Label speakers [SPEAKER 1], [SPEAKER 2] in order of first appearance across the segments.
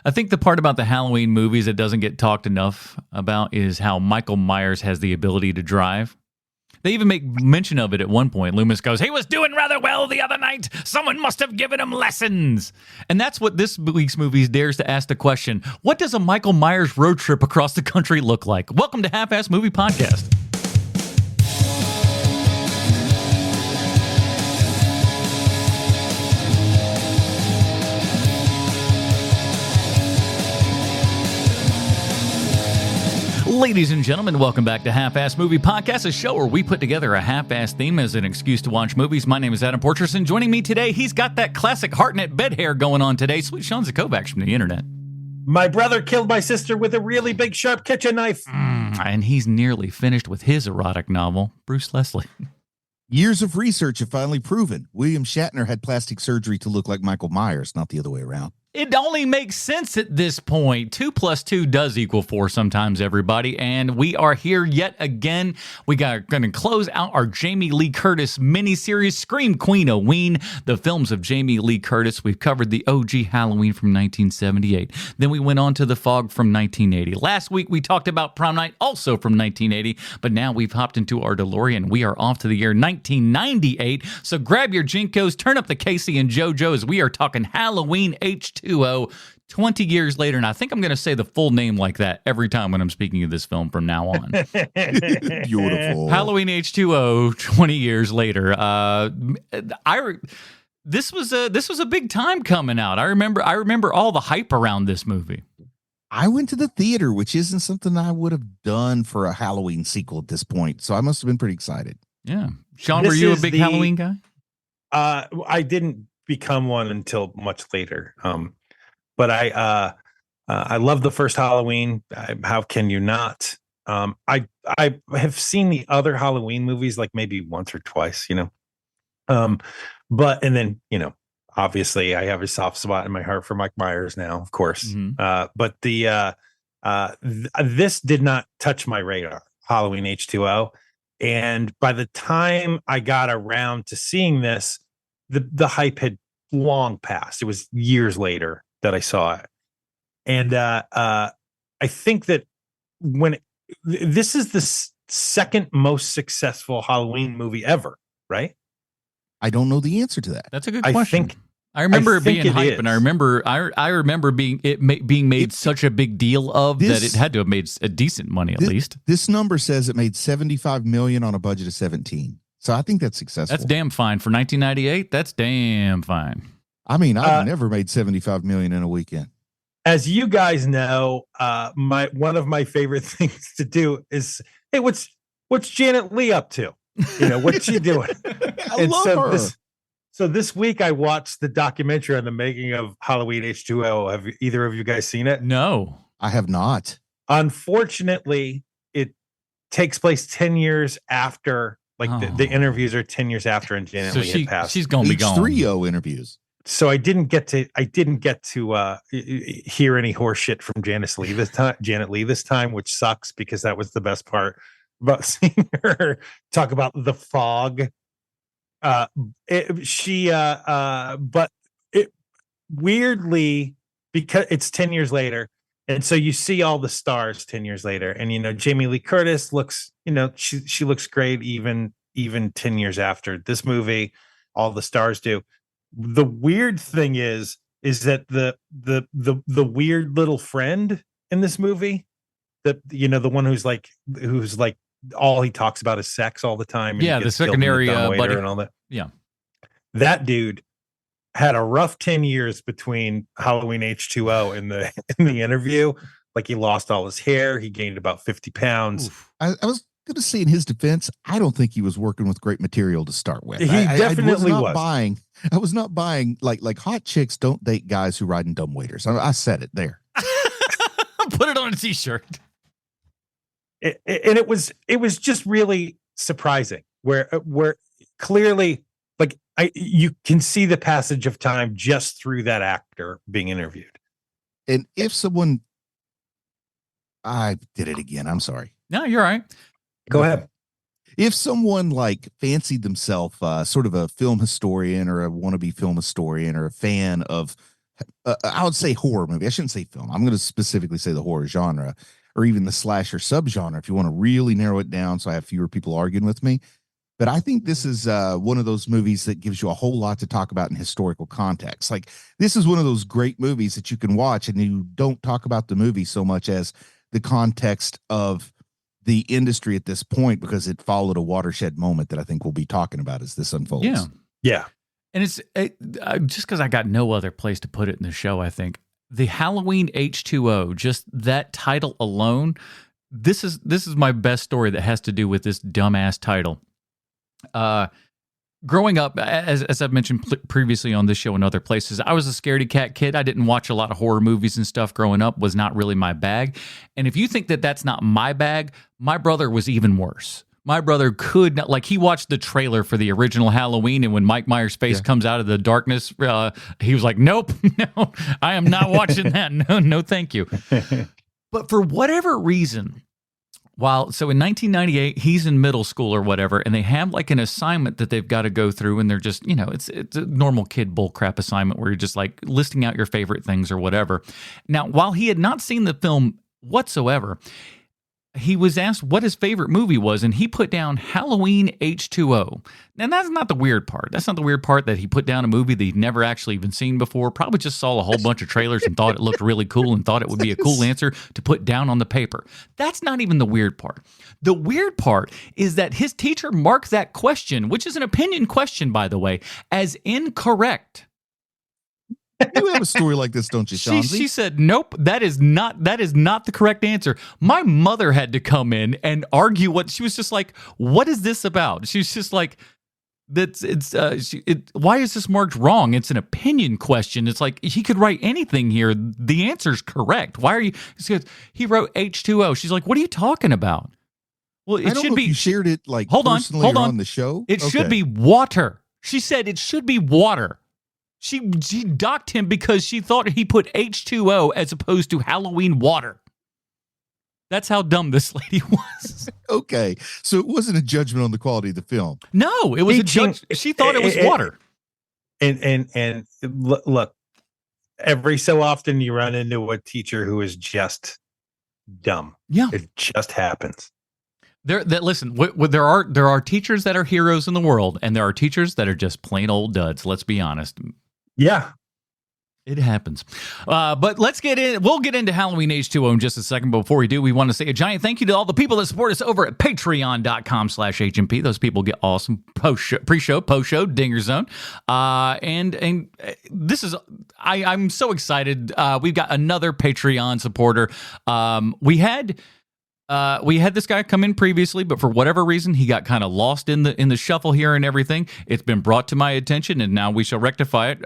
[SPEAKER 1] I think the part about the Halloween movies that doesn't get talked enough about is how Michael Myers has the ability to drive. They even make mention of it at one point. Loomis goes, "He was doing rather well the other night. Someone must have given him lessons." And that's what this week's movie dares to ask the question, what does a Michael Myers road trip across the country look like? Welcome to Half-Ass Movie Podcast. Ladies and gentlemen, welcome back to Half-Ass Movie Podcast, a show where we put together a half-ass theme as an excuse to watch movies. My name is Adam Porterson. Joining me today, he's got that classic Hartnett bed hair going on today. Sweet Sean Zakovacs from the internet.
[SPEAKER 2] My brother killed my sister with a really big, sharp kitchen knife.
[SPEAKER 1] And he's nearly finished with his erotic novel, Bruce Leslie.
[SPEAKER 3] Years of research have finally proven William Shatner had plastic surgery to look like Michael Myers, not the other way around.
[SPEAKER 1] It only makes sense at this point. 2 + 2 does equal 4 sometimes, everybody. And we are here yet again. We got going to close out our Jamie Lee Curtis miniseries, Scream Queen-O-Ween, the films of Jamie Lee Curtis. We've covered the OG Halloween from 1978. Then we went on to The Fog from 1980. Last week, we talked about Prom Night, also from 1980. But now we've hopped into our DeLorean. We are off to the year 1998. So grab your Jinkos, turn up the Casey and JoJo as we are talking Halloween H20. 20 years later, and I think I'm going to say the full name like that every time when I'm speaking of this film from now on.
[SPEAKER 3] Beautiful.
[SPEAKER 1] Halloween H20, 20 years later. This was a big time coming out. I remember all the hype around this movie.
[SPEAKER 3] I went to the theater, which isn't something I would have done for a Halloween sequel at this point, so I must have been pretty excited.
[SPEAKER 1] Yeah. Sean, were you a big Halloween guy?
[SPEAKER 2] I didn't become one until much later. But I love the first Halloween. How can you not? I have seen the other Halloween movies like maybe once or twice, but and then obviously I have a soft spot in my heart for Mike Myers now, of course. Mm-hmm. But this did not touch my radar, Halloween H20, and by the time I got around to seeing this, the hype had long passed. It was years later that I saw it. And I think that this is the second most successful Halloween movie ever, right?
[SPEAKER 3] I don't know the answer to that.
[SPEAKER 1] That's a good question. I remember it being hype,
[SPEAKER 2] is.
[SPEAKER 1] and I remember being made such a big deal of that it had to have made a decent money at least.
[SPEAKER 3] This number says it made $75 million on a budget of 17. So I think that's successful.
[SPEAKER 1] That's damn fine for 1998. That's damn fine.
[SPEAKER 3] I mean, I've never made $75 million in a weekend.
[SPEAKER 2] As you guys know, one of my favorite things to do is, hey, what's Janet Leigh up to? What's she doing?
[SPEAKER 3] I love her.
[SPEAKER 2] So this week I watched the documentary on the making of Halloween H20. Have either of you guys seen it?
[SPEAKER 1] No,
[SPEAKER 3] I have not.
[SPEAKER 2] Unfortunately, it takes place 10 years after. Like the interviews are 10 years after, and Janet Leigh had passed.
[SPEAKER 1] She's gonna be gone.
[SPEAKER 3] H3O interviews.
[SPEAKER 2] So I didn't get to hear any horse shit from Janet Leigh this time, which sucks because that was the best part about seeing her talk about The Fog. But it weirdly, because it's 10 years later, and so you see all the stars 10 years later, and Jamie Lee Curtis looks, she looks great even 10 years after this movie. All the stars do. The weird thing is that the weird little friend in this movie, the one who's like all he talks about is sex all the time.
[SPEAKER 1] And the secondary buddy
[SPEAKER 2] and all that.
[SPEAKER 1] Yeah,
[SPEAKER 2] that dude had a rough 10 years between Halloween H20 and the interview. Like, he lost all his hair. He gained about 50 pounds.
[SPEAKER 3] I was going to say, in his defense, I don't think he was working with great material to start with.
[SPEAKER 2] He definitely was.
[SPEAKER 3] I was not buying like hot chicks don't date guys who ride in dumbwaiters. I said it there.
[SPEAKER 1] Put it on a t-shirt.
[SPEAKER 2] And it was just really surprising where clearly, like, you can see the passage of time just through that actor being interviewed.
[SPEAKER 3] And if someone, I did it again. I'm sorry.
[SPEAKER 1] No, you're right.
[SPEAKER 2] Go ahead.
[SPEAKER 3] If someone like fancied themselves sort of a film historian or a wannabe film historian or a fan of I would say horror movie. I shouldn't say film. I'm going to specifically say the horror genre or even the slasher subgenre if you want to really narrow it down so I have fewer people arguing with me. But I think this is one of those movies that gives you a whole lot to talk about in historical context. Like, this is one of those great movies that you can watch and you don't talk about the movie so much as the context of the industry at this point, because it followed a watershed moment that I think we'll be talking about as this unfolds.
[SPEAKER 1] Yeah.
[SPEAKER 2] Yeah.
[SPEAKER 1] And it's just because I got no other place to put it in the show, I think. The Halloween H20, just that title alone, this is my best story that has to do with this dumbass title. Growing up, as I've mentioned previously on this show and other places, I was a scaredy cat kid. I didn't watch a lot of horror movies and stuff growing up, was not really my bag. And if you think that that's not my bag, my brother was even worse. My brother could not, like, he watched the trailer for the original Halloween, and when Mike Myers' face comes out of the darkness, he was like, nope, no, I am not watching that. No, thank you. But for whatever reason, so in 1998, he's in middle school or whatever, and they have like an assignment that they've got to go through, and they're just, it's a normal kid bullcrap assignment where you're just like listing out your favorite things or whatever. Now, while he had not seen the film whatsoever, he was asked what his favorite movie was, and he put down Halloween H20. And that's not the weird part. That's not the weird part, that he put down a movie that he'd never actually even seen before, probably just saw a whole bunch of trailers and thought it looked really cool and thought it would be a cool answer to put down on the paper. That's not even the weird part. The weird part is that his teacher marked that question, which is an opinion question, by the way, as incorrect.
[SPEAKER 3] You have a story like this, don't you, Sean?
[SPEAKER 1] She said, nope, that is not the correct answer. My mother had to come in and argue she was just like, what is this about? She was just like, why is this marked wrong? It's an opinion question. It's like, he could write anything here. The answer's correct. Why are you? He wrote H20. She's like, what are you talking about? Well, it should be.
[SPEAKER 3] You shared it like
[SPEAKER 1] hold
[SPEAKER 3] personally
[SPEAKER 1] on
[SPEAKER 3] on the show.
[SPEAKER 1] It should be water. She said it should be water. She docked him because she thought he put H20 as opposed to Halloween water. That's how dumb this lady was.
[SPEAKER 3] Okay. So it wasn't a judgment on the quality of the film.
[SPEAKER 1] No, it was a judge. She thought it was water.
[SPEAKER 2] And look, every so often you run into a teacher who is just dumb.
[SPEAKER 1] Yeah.
[SPEAKER 2] It just happens.
[SPEAKER 1] Listen, there are teachers that are heroes in the world, and there are teachers that are just plain old duds. Let's be honest.
[SPEAKER 2] Yeah.
[SPEAKER 1] It happens. But let's get in. We'll get into Halloween H20 in just a second. But before we do, we want to say a giant thank you to all the people that support us over at patreon.com/HMP. Those people get awesome pre-show, post-show, Dinger Zone. And this is, I'm so excited. We've got another Patreon supporter. We had this guy come in previously, but for whatever reason, he got kind of lost in the shuffle here and everything. It's been brought to my attention, and now we shall rectify it.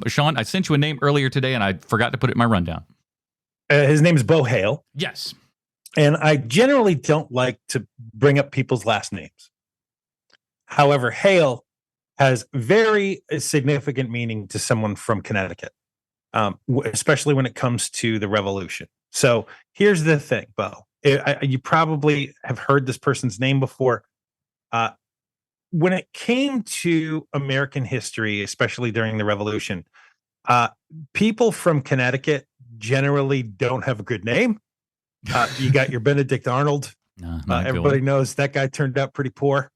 [SPEAKER 1] Sean, I sent you a name earlier today, and I forgot to put it in my rundown.
[SPEAKER 2] His name is Bo Hale.
[SPEAKER 1] Yes.
[SPEAKER 2] And I generally don't like to bring up people's last names. However, Hale has very significant meaning to someone from Connecticut, especially when it comes to the Revolution. So here's the thing, Bo. You probably have heard this person's name before. When it came to American history, especially during the Revolution, people from Connecticut generally don't have a good name. You got your Benedict Arnold. Everybody knows that guy turned out pretty poor.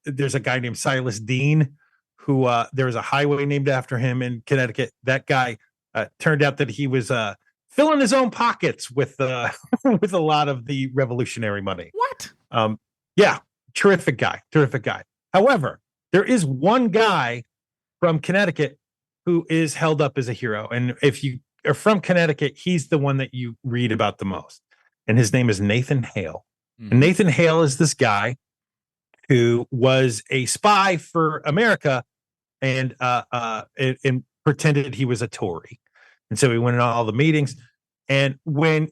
[SPEAKER 2] There's a guy named Silas Dean, who there was a highway named after him in Connecticut. That guy turned out that he was filling his own pockets with with a lot of the revolutionary money.
[SPEAKER 1] What?
[SPEAKER 2] Yeah, terrific guy. However, there is one guy from Connecticut who is held up as a hero, and if you are from Connecticut, he's the one that you read about the most, and his name is Nathan Hale. And Nathan Hale is this guy who was a spy for America, and pretended he was a Tory. And so he went in all the meetings, and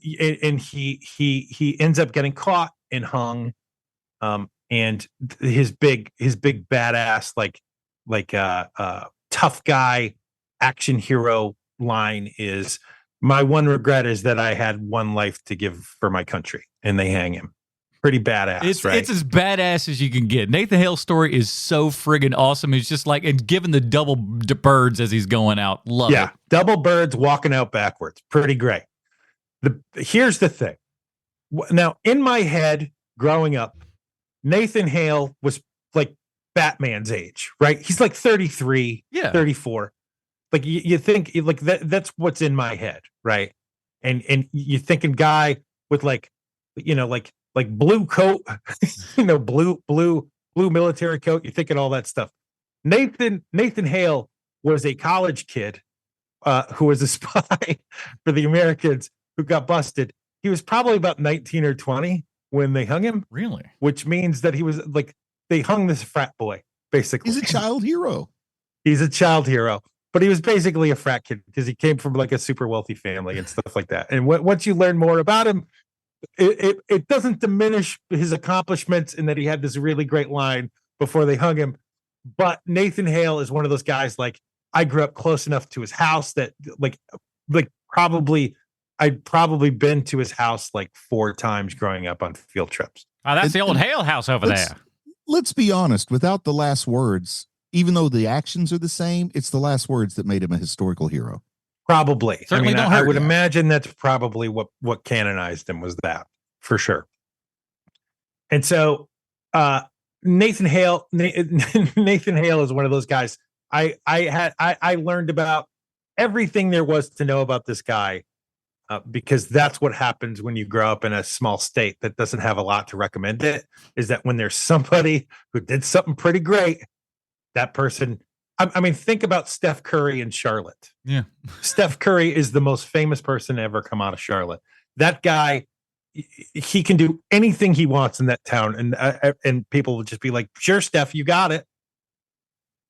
[SPEAKER 2] he ends up getting caught and hung. And his big badass tough guy action hero line is, "My one regret is that I had one life to give for my country," and they hang him. pretty badass, right?
[SPEAKER 1] It's as badass as you can get. Nathan Hale's story is so friggin' awesome. He's just like, and given the double birds as he's going out. Love it.
[SPEAKER 2] Double birds walking out backwards. Pretty great. Here's the thing. Now, in my head, growing up, Nathan Hale was like Batman's age, right? He's like 33, 34. Like you think like that's what's in my head, right? And you're thinking guy with like, like blue coat, blue military coat. You're thinking all that stuff. Nathan Hale was a college kid who was a spy for the Americans who got busted. He was probably about 19 or 20 when they hung him.
[SPEAKER 1] Really?
[SPEAKER 2] Which means that he was like, they hung this frat boy, basically.
[SPEAKER 3] He's a child hero.
[SPEAKER 2] He's a child hero. But he was basically a frat kid because he came from like a super wealthy family and stuff like that. And once you learn more about him, it doesn't diminish his accomplishments in that he had this really great line before they hung him. But Nathan Hale is one of those guys, like, I grew up close enough to his house that I'd probably been to his house like 4 times growing up on field trips.
[SPEAKER 1] Oh, that's the old Hale house over there.
[SPEAKER 3] Let's be honest, without the last words, even though the actions are the same, it's the last words that made him a historical hero.
[SPEAKER 2] Probably.
[SPEAKER 1] Certainly don't hurt.
[SPEAKER 2] I would imagine that's probably what canonized him, was that, for sure. And so Nathan Hale is one of those guys. I learned about everything there was to know about this guy because that's what happens when you grow up in a small state that doesn't have a lot to recommend it, is that when there's somebody who did something pretty great, that person, I mean, think about Steph Curry and Charlotte.
[SPEAKER 1] Yeah.
[SPEAKER 2] Steph Curry is the most famous person to ever come out of Charlotte. That guy, he can do anything he wants in that town. And people will just be like, sure, Steph, you got it.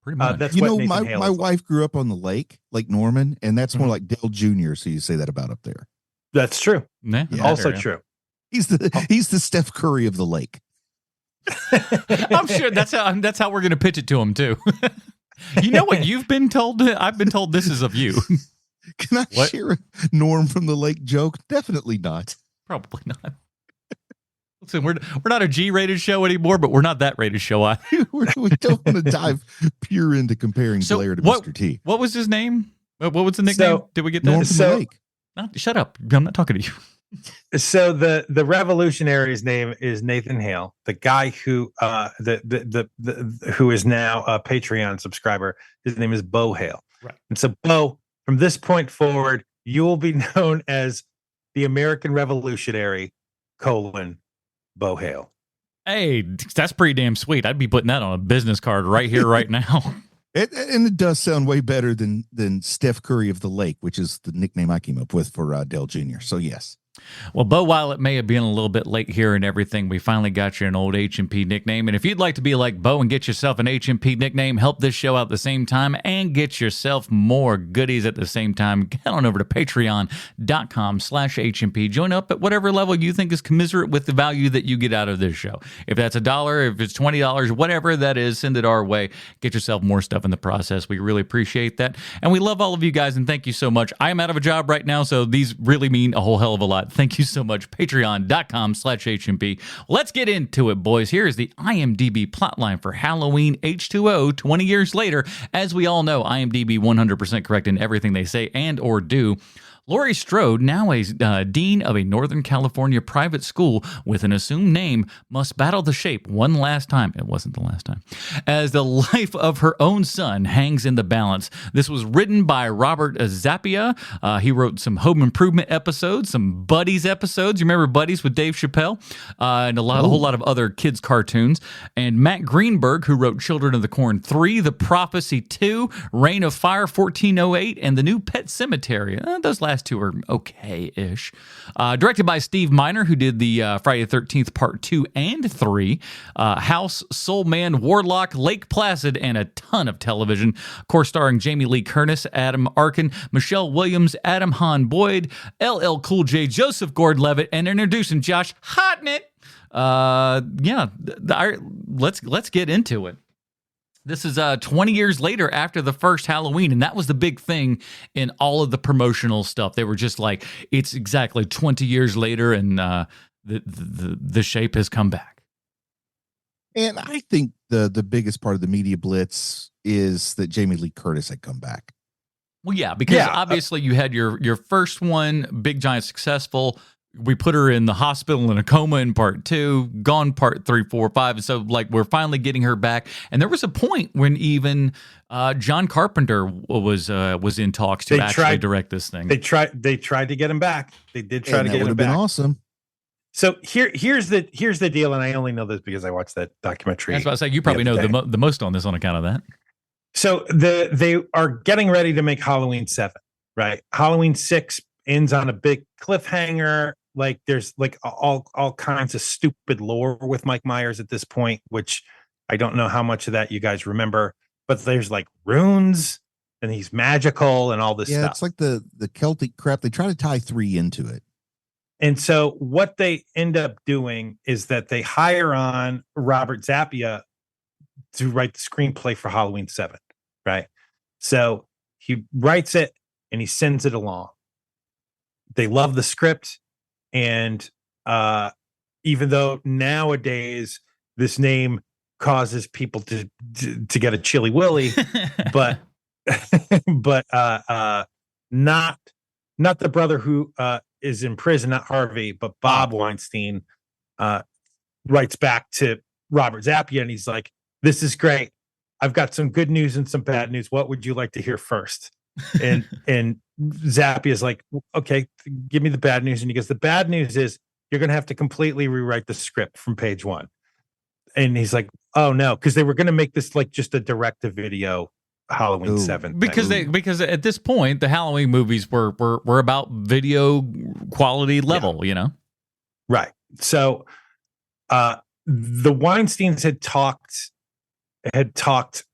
[SPEAKER 1] Pretty much.
[SPEAKER 2] That's
[SPEAKER 3] my wife grew up on the Lake Norman, and that's more like Dale Jr. So you say that about up there.
[SPEAKER 2] That's true.
[SPEAKER 1] Yeah,
[SPEAKER 2] also true.
[SPEAKER 3] He's the Steph Curry of the Lake.
[SPEAKER 1] I'm sure that's how we're going to pitch it to him too. You know what you've been told? I've been told this is of you.
[SPEAKER 3] Can I share a Norm from the Lake joke? Definitely not.
[SPEAKER 1] Probably not. Listen, we're not a G-rated show anymore, but we're not that rated show either.
[SPEAKER 3] We don't want to dive pure into comparing Blair to Mr. T.
[SPEAKER 1] What was his name? What was the nickname? Did we get that?
[SPEAKER 3] Norm from the Lake.
[SPEAKER 1] Shut up. I'm not talking to you.
[SPEAKER 2] So the revolutionary's name is Nathan Hale, the guy who who is now a Patreon subscriber. His name is Bo Hale.
[SPEAKER 1] Right.
[SPEAKER 2] And so Bo, from this point forward, you will be known as the American Revolutionary, Bo Hale.
[SPEAKER 1] Hey, that's pretty damn sweet. I'd be putting that on a business card right here, right now.
[SPEAKER 3] It does sound way better than Steph Curry of the Lake, which is the nickname I came up with for Dale Jr. So yes.
[SPEAKER 1] Well, Bo, while it may have been a little bit late here and everything, we finally got you an old H&P nickname. And if you'd like to be like Bo and get yourself an H&P nickname, help this show out at the same time, and get yourself more goodies at the same time, head on over to patreon.com/H&P. Join up at whatever level you think is commiserate with the value that you get out of this show. If that's $1, if it's $20, whatever that is, send it our way. Get yourself more stuff in the process. We really appreciate that. And we love all of you guys, and thank you so much. I am out of a job right now, so these really mean a whole hell of a lot. Thank you so much. Patreon.com/HMP. Let's get into it, boys. Here is the IMDb plotline for Halloween H20 20 years later. As we all know, IMDb 100% correct in everything they say and or do. Laurie Strode, now a dean of a Northern California private school with an assumed name, must battle the shape one last time. It wasn't the last time. As the life of her own son hangs in the balance. This was written by Robert Zappia. He wrote some Home Improvement episodes, some Buddies episodes. You remember Buddies with Dave Chappelle? And a whole lot of other kids' cartoons. And Matt Greenberg, who wrote Children of the Corn 3, The Prophecy 2, Reign of Fire 1408, and The New Pet Cemetery. Those last two are okay-ish. Directed by Steve Miner, who did the Friday the 13th Part 2 and 3, House, Soul Man, Warlock, Lake Placid, and a ton of television. Of course, starring Jamie Lee Curtis, Adam Arkin, Michelle Williams, Adam Hahn Boyd, LL Cool J, Joseph Gordon-Levitt, and introducing Josh Hartnett. Let's get into it. This is 20 years later after the first Halloween, and that was the big thing in all of the promotional stuff. They were just like, it's exactly 20 years later, and the shape has come back.
[SPEAKER 3] And I think the biggest part of the media blitz is that Jamie Lee Curtis had come back.
[SPEAKER 1] Well, yeah, because obviously you had your first one, big giant successful. We put her in the hospital in a coma in part 2, gone part 3, 4, 5. And so like we're finally getting her back. And there was a point when even John Carpenter was in talks to actually direct this thing.
[SPEAKER 2] They tried to get him back. They did try to get him back. That would have
[SPEAKER 3] been awesome.
[SPEAKER 2] So here's the deal, and I only know this because I watched that documentary.
[SPEAKER 1] That's what I was saying. You probably know the most on this on account of that.
[SPEAKER 2] So they are getting ready to make Halloween 7, right? Halloween 6 ends on a big cliffhanger. Like there's like all kinds of stupid lore with Mike Myers at this point, which I don't know how much of that you guys remember, but there's like runes and he's magical and all this stuff.
[SPEAKER 3] Yeah, it's like the Celtic crap. They try to tie 3 into it.
[SPEAKER 2] And so what they end up doing is that they hire on Robert Zappia to write the screenplay for Halloween 7, right? So he writes it and he sends it along. They love the script. And even though nowadays this name causes people to get a chilly willy, but not the brother who is in prison, not Harvey, but Bob Weinstein writes back to Robert Zappia and he's like, "This is great. I've got some good news and some bad news. What would you like to hear first?" And Zappy is like, "Okay, give me the bad news." And he goes, "The bad news is you're going to have to completely rewrite the script from page 1. And he's like, "Oh no," because they were going to make this like just a direct-to-video Halloween 7
[SPEAKER 1] because at this point the Halloween movies were about video quality level, you know,
[SPEAKER 2] right? So the Weinsteins had talked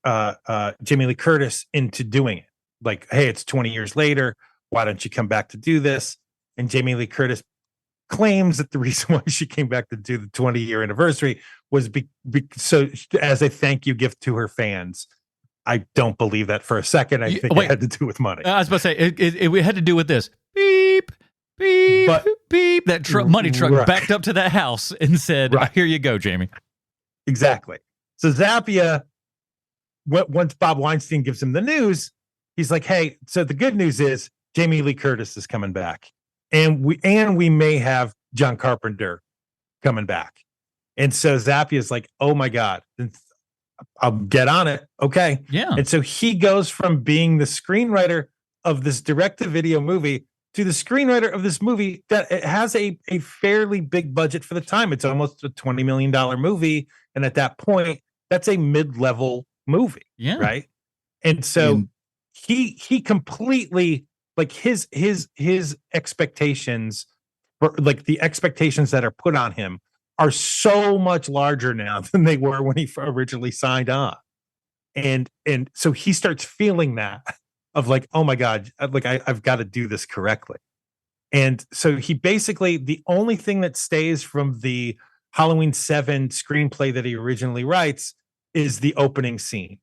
[SPEAKER 2] Jamie Lee Curtis into doing it. Like, "Hey, it's 20 years later. Why don't you come back to do this?" And Jamie Lee Curtis claims that the reason why she came back to do the 20-year anniversary was so as a thank you gift to her fans. I don't believe that for a second. I think it had to do with money.
[SPEAKER 1] I was about to say it had to do with this. Beep, beep, beep. That money truck backed up to that house and said, "Here you go, Jamie."
[SPEAKER 2] Exactly. So Zappia, once Bob Weinstein gives him the news, he's like, "Hey, so the good news is Jamie Lee Curtis is coming back. And we may have John Carpenter coming back." And so Zappia is like, "Oh my God, I'll get on it." Okay.
[SPEAKER 1] Yeah.
[SPEAKER 2] And so he goes from being the screenwriter of this direct-to-video movie to the screenwriter of this movie that it has a fairly big budget for the time. It's almost a $20 million movie. And at that point, that's a mid-level movie.
[SPEAKER 1] Yeah.
[SPEAKER 2] Right. And so he completely, like his expectations, like the expectations that are put on him are so much larger now than they were when he originally signed on. And so he starts feeling that of like, "Oh my God, like I've got to do this correctly." And so he basically, the only thing that stays from the Halloween 7 screenplay that he originally writes is the opening scene.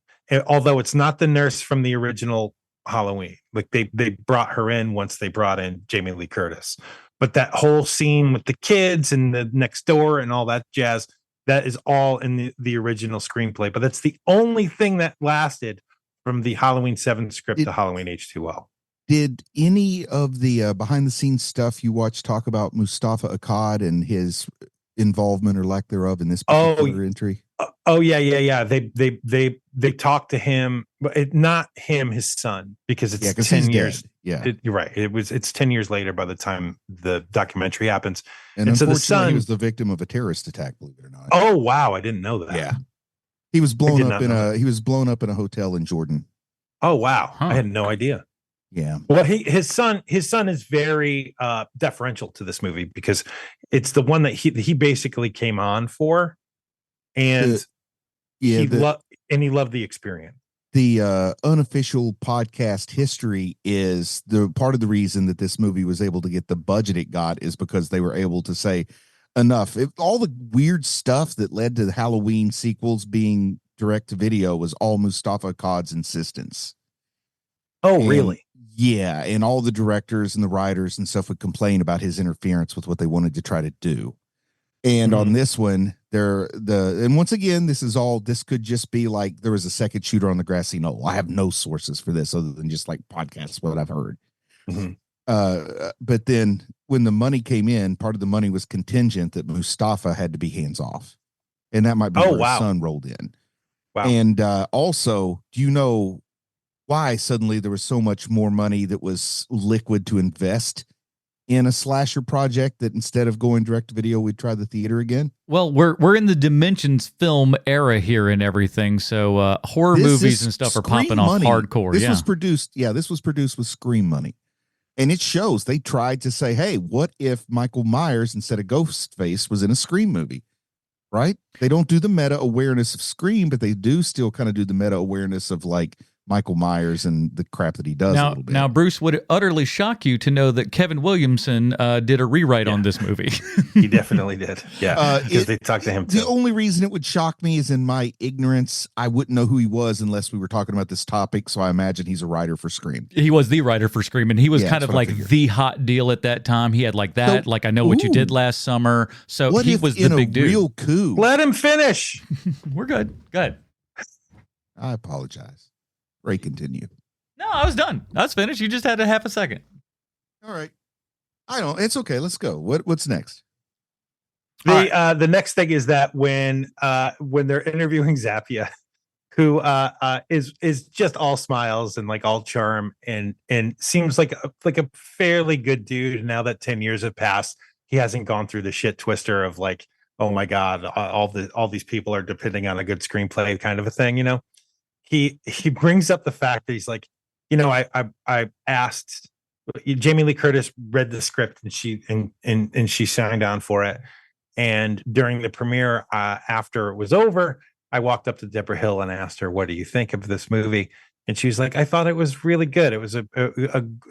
[SPEAKER 2] Although it's not the nurse from the original Halloween. Like they brought her in once they brought in Jamie Lee Curtis. But that whole scene with the kids and the next door and all that jazz, that is all in the original screenplay. But that's the only thing that lasted from the Halloween 7 script to Halloween H20.
[SPEAKER 3] Did any of the behind the scenes stuff you watched talk about Mustafa Akkad and his involvement or lack thereof in this particular entry?
[SPEAKER 2] Yeah. They talked to him, but not him, his son, because it's 10 years.
[SPEAKER 3] Dead. Yeah,
[SPEAKER 2] you're right. It's 10 years later by the time the documentary happens.
[SPEAKER 3] And so the son, he was the victim of a terrorist attack, believe it or not.
[SPEAKER 2] Oh wow, I didn't know that.
[SPEAKER 3] Yeah, he was blown up in a hotel in Jordan.
[SPEAKER 2] Oh wow, I had no idea.
[SPEAKER 3] Yeah.
[SPEAKER 2] Well, his son is very deferential to this movie because it's the one that he basically came on for, and he loved the experience.
[SPEAKER 3] The unofficial podcast history is the part of the reason that this movie was able to get the budget it got is because they were able to say enough. All the weird stuff that led to the Halloween sequels being direct to video was all Mustafa Akkad's insistence.
[SPEAKER 2] Oh, really?
[SPEAKER 3] Yeah, and all the directors and the writers and stuff would complain about his interference with what they wanted to try to do. And on this one, and once again, this could just be like there was a second shooter on the grassy knoll. I have no sources for this other than just like podcasts, what I've heard. But then when the money came in, part of the money was contingent that Mustafa had to be hands off. And that might be where his son rolled in. Wow. And also, do you know why suddenly there was so much more money that was liquid to invest in a slasher project that instead of going direct to video, we'd try the theater again?
[SPEAKER 1] Well, we're in the Dimensions film era here and everything, so horror movies and stuff are popping off hardcore.
[SPEAKER 3] This was produced with Scream money. And it shows they tried to say, hey, what if Michael Myers instead of Ghostface was in a Scream movie? Right? They don't do the meta awareness of Scream, but they do still kind of do the meta awareness of like Michael Myers and the crap that he does a little bit.
[SPEAKER 1] Now, Bruce, would it utterly shock you to know that Kevin Williamson did a rewrite on this movie?
[SPEAKER 2] He definitely did. Yeah, because they talked to him too.
[SPEAKER 3] The only reason it would shock me is in my ignorance. I wouldn't know who he was unless we were talking about this topic, so I imagine he's a writer for Scream.
[SPEAKER 1] He was the writer for Scream, and he was kind of like the hot deal at that time. He had like that, like I Know What You Did Last Summer. So he was the big dude.
[SPEAKER 3] Real coup.
[SPEAKER 2] Let him finish.
[SPEAKER 1] We're good. Good.
[SPEAKER 3] I apologize. Ray, continue.
[SPEAKER 1] No, I was done. I was finished. You just had a half a second.
[SPEAKER 3] All right. I don't. It's okay. Let's go. What's next?
[SPEAKER 2] The next thing is that when they're interviewing Zappia, who is just all smiles and like all charm and seems like a fairly good dude. Now that 10 years have passed, he hasn't gone through the shit twister of like, oh my God, all these people are depending on a good screenplay kind of a thing, you know. He brings up the fact that he's like, you know, I asked Jamie Lee Curtis read the script and she signed on for it. And during the premiere, after it was over, I walked up to Deborah Hill and asked her, "What do you think of this movie?" And she was like, "I thought it was really good. It was a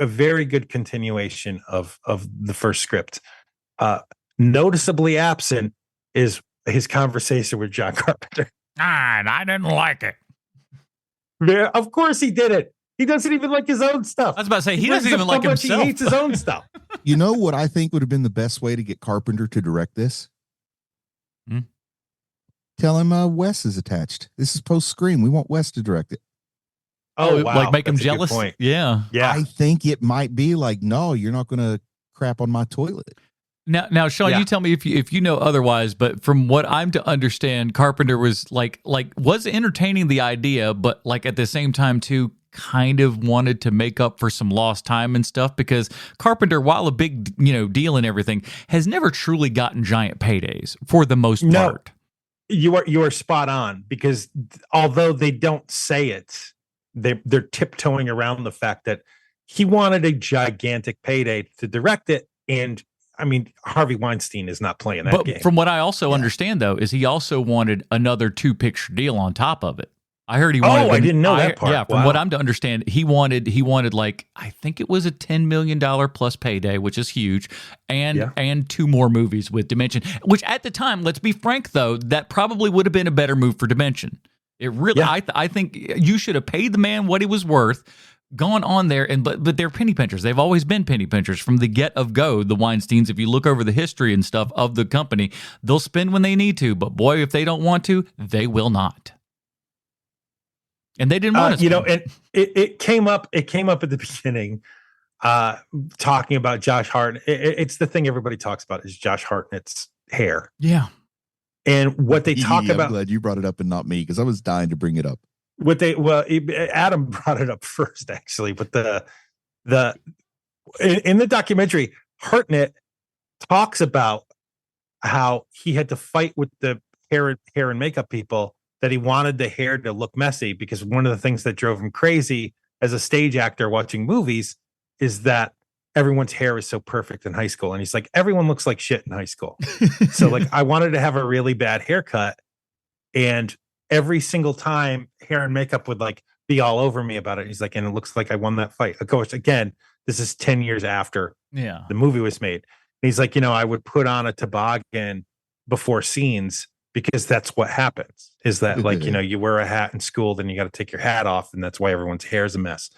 [SPEAKER 2] very good continuation of the first script." Noticeably absent is his conversation with John Carpenter.
[SPEAKER 1] And I didn't like it.
[SPEAKER 2] Of course he did it. He doesn't even like his own stuff.
[SPEAKER 1] I was about to say, he doesn't even like himself.
[SPEAKER 2] He hates his own stuff.
[SPEAKER 3] You know what I think would have been the best way to get Carpenter to direct this? Tell him Wes is attached. This is post-Scream. We want Wes to direct it.
[SPEAKER 1] Oh, wow. Like make him jealous? Yeah.
[SPEAKER 3] I think it might be like, no, you're not going to crap on my toilet.
[SPEAKER 1] Now, Sean, you tell me if you know otherwise, but from what I'm to understand, Carpenter was was entertaining the idea, but like at the same time too, kind of wanted to make up for some lost time and stuff, because Carpenter, while a big deal and everything, has never truly gotten giant paydays for the most part.
[SPEAKER 2] You are spot on, because although they don't say it, they're tiptoeing around the fact that he wanted a gigantic payday to direct it. And I mean, Harvey Weinstein is not playing that game.
[SPEAKER 1] But from what I also understand, though, is he also wanted another 2-picture deal on top of it. I heard he wanted.
[SPEAKER 2] I didn't know that part.
[SPEAKER 1] Yeah, from what I'm to understand, he wanted like, I think it was a $10 million plus payday, which is huge, and 2 more movies with Dimension. Which at the time, let's be frank though, that probably would have been a better move for Dimension. It really, I think you should have paid the man what he was worth. Gone on there, but they're penny pinchers. They've always been penny pinchers from the get-of-go. The Weinsteins, if you look over the history and stuff of the company, they'll spend when they need to, but boy, if they don't want to, they will not. And they didn't want to.
[SPEAKER 2] And it came up at the beginning, talking about Josh Hartnett. It's the thing everybody talks about is Josh Hartnett's hair.
[SPEAKER 1] Yeah,
[SPEAKER 2] and what they talk about.
[SPEAKER 3] I'm glad you brought it up and not me, because I was dying to bring it up.
[SPEAKER 2] Adam brought it up first, actually, but in the documentary, Hartnett talks about how he had to fight with the hair and makeup people, that he wanted the hair to look messy, because one of the things that drove him crazy as a stage actor watching movies is that everyone's hair is so perfect in high school. And he's like, everyone looks like shit in high school. So like, I wanted to have a really bad haircut, and every single time hair and makeup would like be all over me about it. He's like, and it looks like I won that fight. Of course, again, this is 10 years after the movie was made. And he's like, I would put on a toboggan before scenes, because that's what happens, is that like, you wear a hat in school, then you got to take your hat off. And that's why everyone's hair is a mess.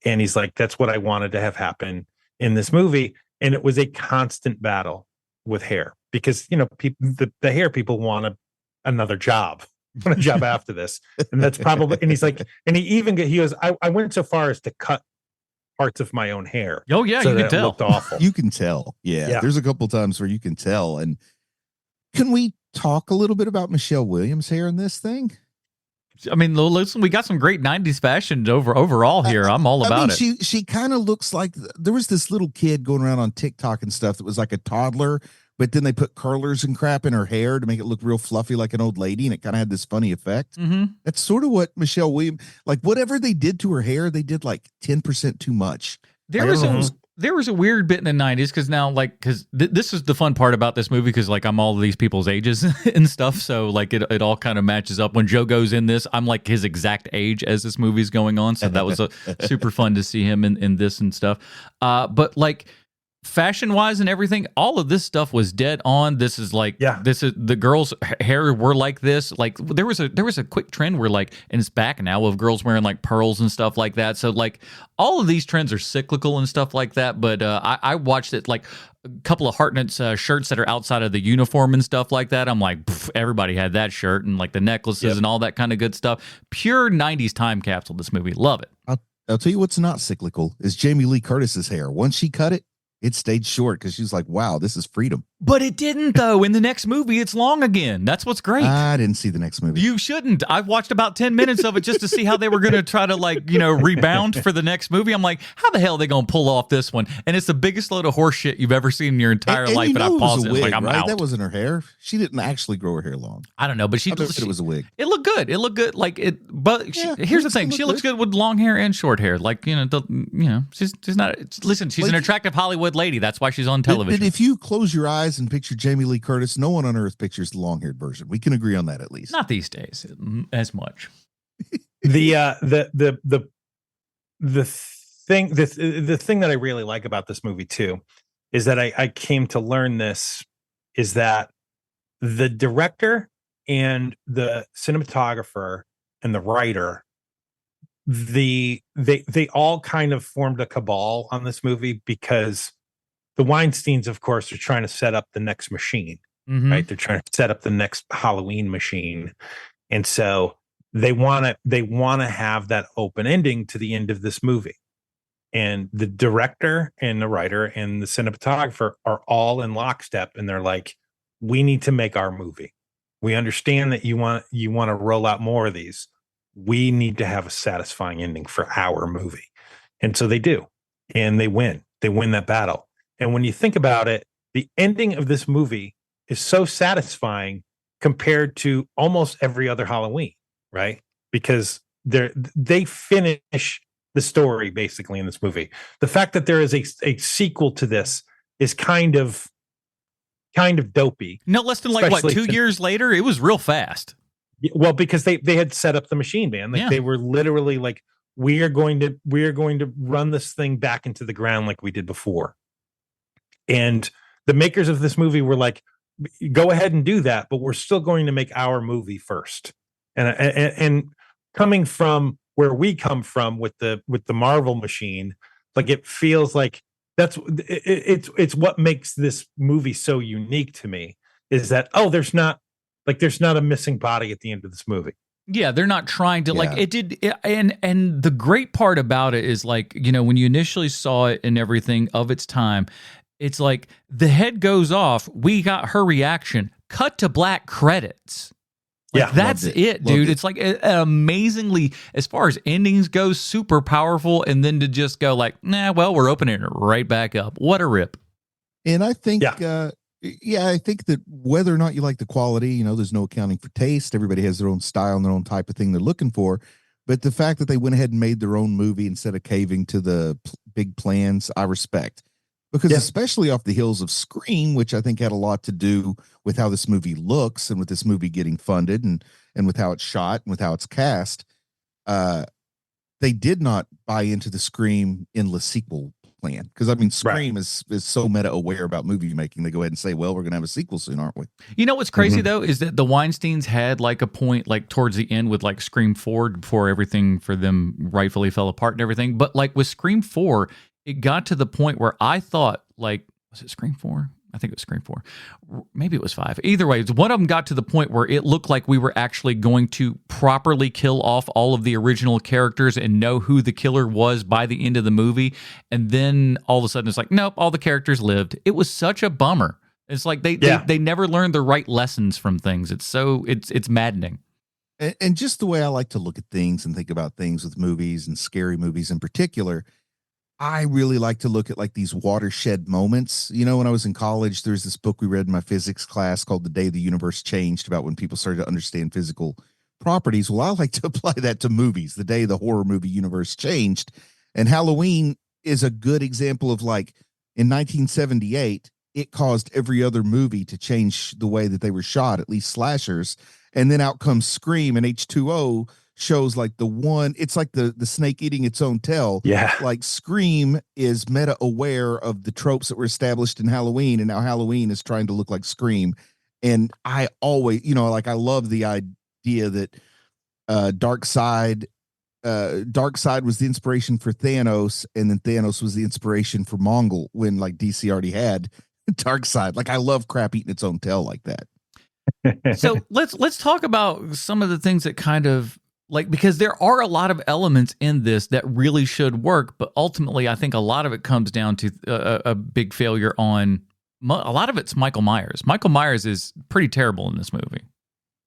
[SPEAKER 2] And he's like, that's what I wanted to have happen in this movie. And it was a constant battle with hair, because people, the hair people want another job, want a job after this, and that's probably. And he's like, and he goes, I went so far as to cut parts of my own hair.
[SPEAKER 1] Oh yeah,
[SPEAKER 2] so
[SPEAKER 1] you can
[SPEAKER 2] it
[SPEAKER 1] tell.
[SPEAKER 2] looked awful.
[SPEAKER 3] You can tell. Yeah, there's a couple times where you can tell. And can we talk a little bit about Michelle Williams' hair in this thing?
[SPEAKER 1] I mean, listen, we got some great 90s fashions overall here. I'm all about it.
[SPEAKER 3] She kind of looks like there was this little kid going around on TikTok and stuff that was like a toddler, but then they put curlers and crap in her hair to make it look real fluffy like an old lady, and it kind of had this funny effect.
[SPEAKER 1] Mm-hmm.
[SPEAKER 3] That's sort of what Michelle Williams, like whatever they did to her hair, they did like 10% too much.
[SPEAKER 1] There was a weird bit in the 90s because now, like, because this is the fun part about this movie because, like, I'm all of these people's ages and stuff. So, like, it all kind of matches up. When Joe goes in this, I'm like his exact age as this movie's going on. So that was super fun to see him in this and stuff. But, like, fashion-wise and everything, all of this stuff was dead on. This is like, this is the girls' hair were like this. Like, there was a quick trend where, like, and it's back now of girls wearing like pearls and stuff like that. So like all of these trends are cyclical and stuff like that. But I watched it, like a couple of Hartnett's shirts that are outside of the uniform and stuff like that. I'm like, everybody had that shirt and like the necklaces and all that kind of good stuff. Pure 90s time capsule, this movie. Love it.
[SPEAKER 3] I'll tell you what's not cyclical is Jamie Lee Curtis's hair. Once she cut it, it stayed short because she was like, wow, this is freedom.
[SPEAKER 1] But it didn't, though. In the next movie, it's long again. That's what's great.
[SPEAKER 3] I didn't see the next movie.
[SPEAKER 1] You shouldn't. I've watched about 10 minutes of it just to see how they were going to try to, like, rebound for the next movie. I'm like, how the hell are they going to pull off this one? And it's the biggest load of horse shit you've ever seen in your entire life. And I paused it.
[SPEAKER 3] Wig,
[SPEAKER 1] like, I'm
[SPEAKER 3] right?
[SPEAKER 1] out.
[SPEAKER 3] That wasn't her hair. She didn't actually grow her hair long.
[SPEAKER 1] I don't know, but
[SPEAKER 3] it was a wig.
[SPEAKER 1] It looked good. It looked good. Like it, but here's the thing: she looks good with long hair and short hair. Like she's not. Listen, she's an attractive Hollywood lady. That's why she's on television.
[SPEAKER 3] If you close your eyes and picture Jamie Lee Curtis, no one on earth pictures the long-haired version. We can agree on that at least.
[SPEAKER 1] Not these days as much.
[SPEAKER 2] The thing that I really like about this movie too is that I came to learn this is that the director and the cinematographer and the writer, they all kind of formed a cabal on this movie because the Weinsteins, of course, are trying to set up the next machine, right? They're trying to set up the next Halloween machine. And so they want to have that open ending to the end of this movie. And the director and the writer and the cinematographer are all in lockstep. And they're like, we need to make our movie. We understand that you want to roll out more of these. We need to have a satisfying ending for our movie. And so they do. And they win. They win that battle. And when you think about it, the ending of this movie is so satisfying compared to almost every other Halloween, right? Because they finish the story basically in this movie. The fact that there is a sequel to this is kind of dopey.
[SPEAKER 1] No less than like 2 years later. It was real fast.
[SPEAKER 2] Well, because they had set up the machine, man. Like they were literally like, we are going to run this thing back into the ground like we did before. And the makers of this movie were like, go ahead and do that, but we're still going to make our movie first. And coming from where we come from with the Marvel machine, like it feels like it's what makes this movie so unique to me is that there's not a missing body at the end of this movie.
[SPEAKER 1] Yeah, they're not trying to like it did. And the great part about it is like, when you initially saw it and everything of its time, it's like the head goes off. We got her reaction. Cut to black credits. Like, that's it, dude. It's like amazingly, as far as endings go, super powerful. And then to just go like, we're opening it right back up. What a rip.
[SPEAKER 3] And I think, I think that whether or not you like the quality, there's no accounting for taste. Everybody has their own style and their own type of thing they're looking for. But the fact that they went ahead and made their own movie instead of caving to the big plans, I respect. Because especially off the heels of Scream, which I think had a lot to do with how this movie looks and with this movie getting funded and with how it's shot and with how it's cast, they did not buy into the Scream endless sequel plan. Because, I mean, Scream is so meta-aware about movie making. They go ahead and say, well, we're going to have a sequel soon, aren't we?
[SPEAKER 1] You know what's crazy, though, is that the Weinsteins had like a point like towards the end with like Scream 4 before everything for them rightfully fell apart and everything. But like with Scream 4, it got to the point where I thought, like, was it Scream 4? I think it was Scream 4. Maybe it was 5. Either way, one of them got to the point where it looked like we were actually going to properly kill off all of the original characters and know who the killer was by the end of the movie. And then all of a sudden it's like, nope, all the characters lived. It was such a bummer. It's like they never learned the right lessons from things. It's maddening.
[SPEAKER 3] And just the way I like to look at things and think about things with movies and scary movies in particular, I really like to look at like these watershed moments. You know, when I was in college, there's this book we read in my physics class called The Day the Universe Changed, about when people started to understand physical properties. Well, I like to apply that to movies, the day the horror movie universe changed. And Halloween is a good example of, like, in 1978, it caused every other movie to change the way that they were shot, at least slashers. And then out comes Scream, and H2O shows like it's like the snake eating its own tail.
[SPEAKER 2] Yeah.
[SPEAKER 3] Like Scream is meta aware of the tropes that were established in Halloween, and now Halloween is trying to look like Scream. And I always, like, I love the idea that Darkseid was the inspiration for Thanos, and then Thanos was the inspiration for Mongol, when like DC already had Darkseid. Like, I love crap eating its own tail like that.
[SPEAKER 1] So let's talk about some of the things that kind of, like, because there are a lot of elements in this that really should work, but ultimately I think a lot of it comes down to a big failure on a lot of it's Michael Myers. Michael Myers is pretty terrible in this movie,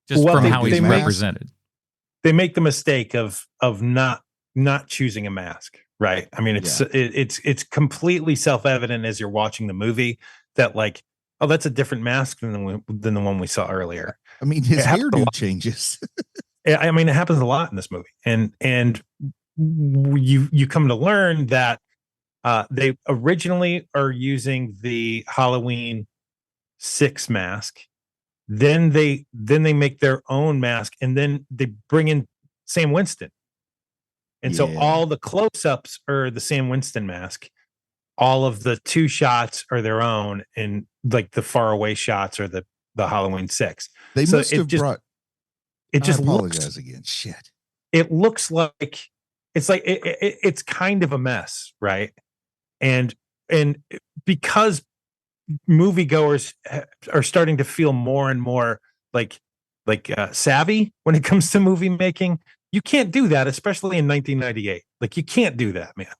[SPEAKER 1] just from how he's represented.
[SPEAKER 2] They make the mistake of not choosing a mask, right? I mean, it's completely self-evident as you're watching the movie that, like, oh, that's a different mask than the one we saw earlier.
[SPEAKER 3] I mean, his hairdo changes.
[SPEAKER 2] I mean, it happens a lot in this movie, and you come to learn that they originally are using the Halloween 6 mask. Then they make their own mask, and then they bring in Sam Winston, and so all the close-ups are the Sam Winston mask. All of the 2 shots are their own, and like the faraway shots are the Halloween 6.
[SPEAKER 3] They must have brought.
[SPEAKER 2] It just
[SPEAKER 3] apologize again. Shit.
[SPEAKER 2] It looks like it's kind of a mess, right? And because moviegoers are starting to feel more and more like savvy when it comes to movie making, you can't do that, especially in 1998. Like, you can't do that, man.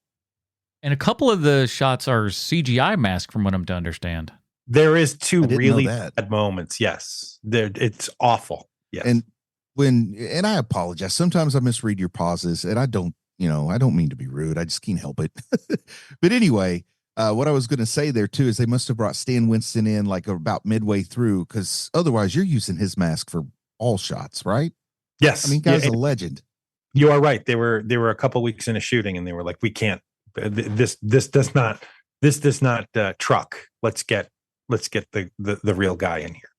[SPEAKER 1] And a couple of the shots are CGI masks, from what I'm to understand.
[SPEAKER 2] There is 2 really bad moments. Yes, it's awful. Yes.
[SPEAKER 3] And I apologize. Sometimes I misread your pauses, and I don't mean to be rude. I just can't help it. But anyway, what I was going to say there too is they must have brought Stan Winston in like about midway through, because otherwise you're using his mask for all shots, right?
[SPEAKER 2] Yes.
[SPEAKER 3] I mean, guy's a legend.
[SPEAKER 2] You are right. They were a couple weeks into shooting, and they were like, we can't. This does not truck. Let's get the real guy in here.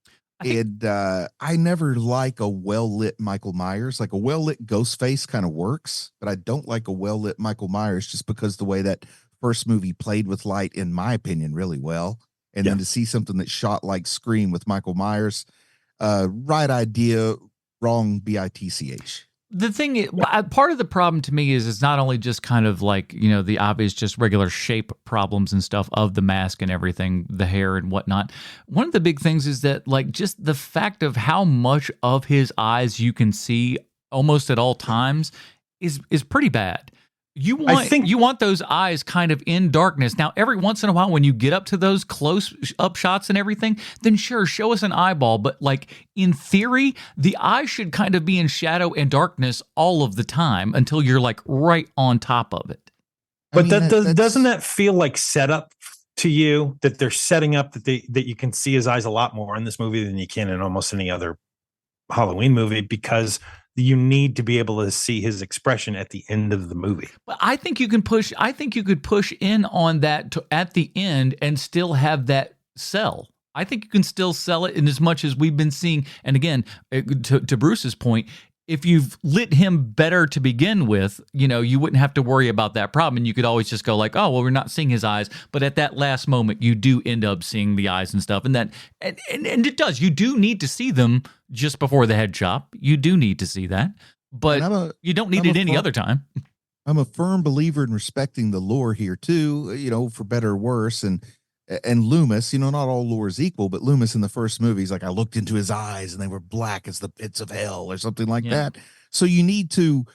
[SPEAKER 3] And I never like a well-lit Michael Myers. Like, a well-lit Ghostface kind of works, but I don't like a well-lit Michael Myers, just because the way that first movie played with light, in my opinion, really well. And then to see something that shot like Scream with Michael Myers, right idea, wrong BITCH.
[SPEAKER 1] The thing, part of the problem to me is it's not only just kind of like, the obvious just regular shape problems and stuff of the mask and everything, the hair and whatnot. One of the big things is that, like, just the fact of how much of his eyes you can see almost at all times is pretty bad. You want those eyes kind of in darkness. Now, every once in a while, when you get up to those close up shots and everything, then sure, show us an eyeball. But, like, in theory, the eye should kind of be in shadow and darkness all of the time until you're, like, right on top of it.
[SPEAKER 2] But doesn't that feel like setup to you, that they're setting up that you can see his eyes a lot more in this movie than you can in almost any other Halloween movie, because you need to be able to see his expression at the end of the movie.
[SPEAKER 1] But I think you can push. I think you could push in on that at the end and still have that sell. I think you can still sell it in as much as we've been seeing. And again, to Bruce's point, if you've lit him better to begin with, you wouldn't have to worry about that problem. And you could always just go like, oh, well, we're not seeing his eyes. But at that last moment, you do end up seeing the eyes and stuff. And it does. You do need to see them just before the head chop. You do need to see that. But you don't need it any other time.
[SPEAKER 3] I'm a firm believer in respecting the lore here too, for better or worse. And And Loomis, not all lore is equal, but Loomis in the first movie, he's like, I looked into his eyes and they were black as the pits of hell or something like that. So you need to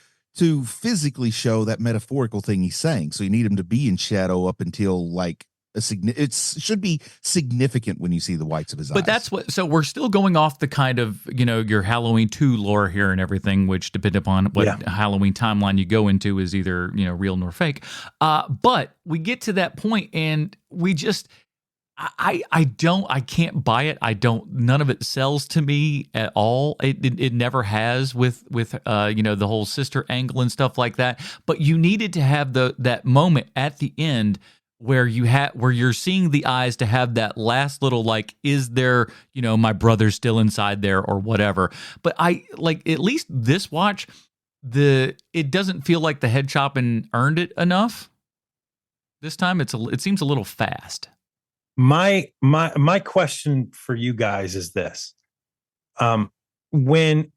[SPEAKER 3] physically show that metaphorical thing he's saying. So you need him to be in shadow up until like it should be significant when you see the whites of his eyes.
[SPEAKER 1] But that's what, so we're still going off the kind of, your Halloween 2 lore here and everything, which depending upon what Halloween timeline you go into is either, real nor fake. But we get to that point and we just, I can't buy it. None of it sells to me at all. It never has with the whole sister angle and stuff like that. But you needed to have that moment at the end where you're seeing the eyes to have that last little, like, is there, my brother still inside there or whatever. But at least this watch, it doesn't feel like the head chopping earned it enough. This time it seems a little fast.
[SPEAKER 2] My question for you guys is this. When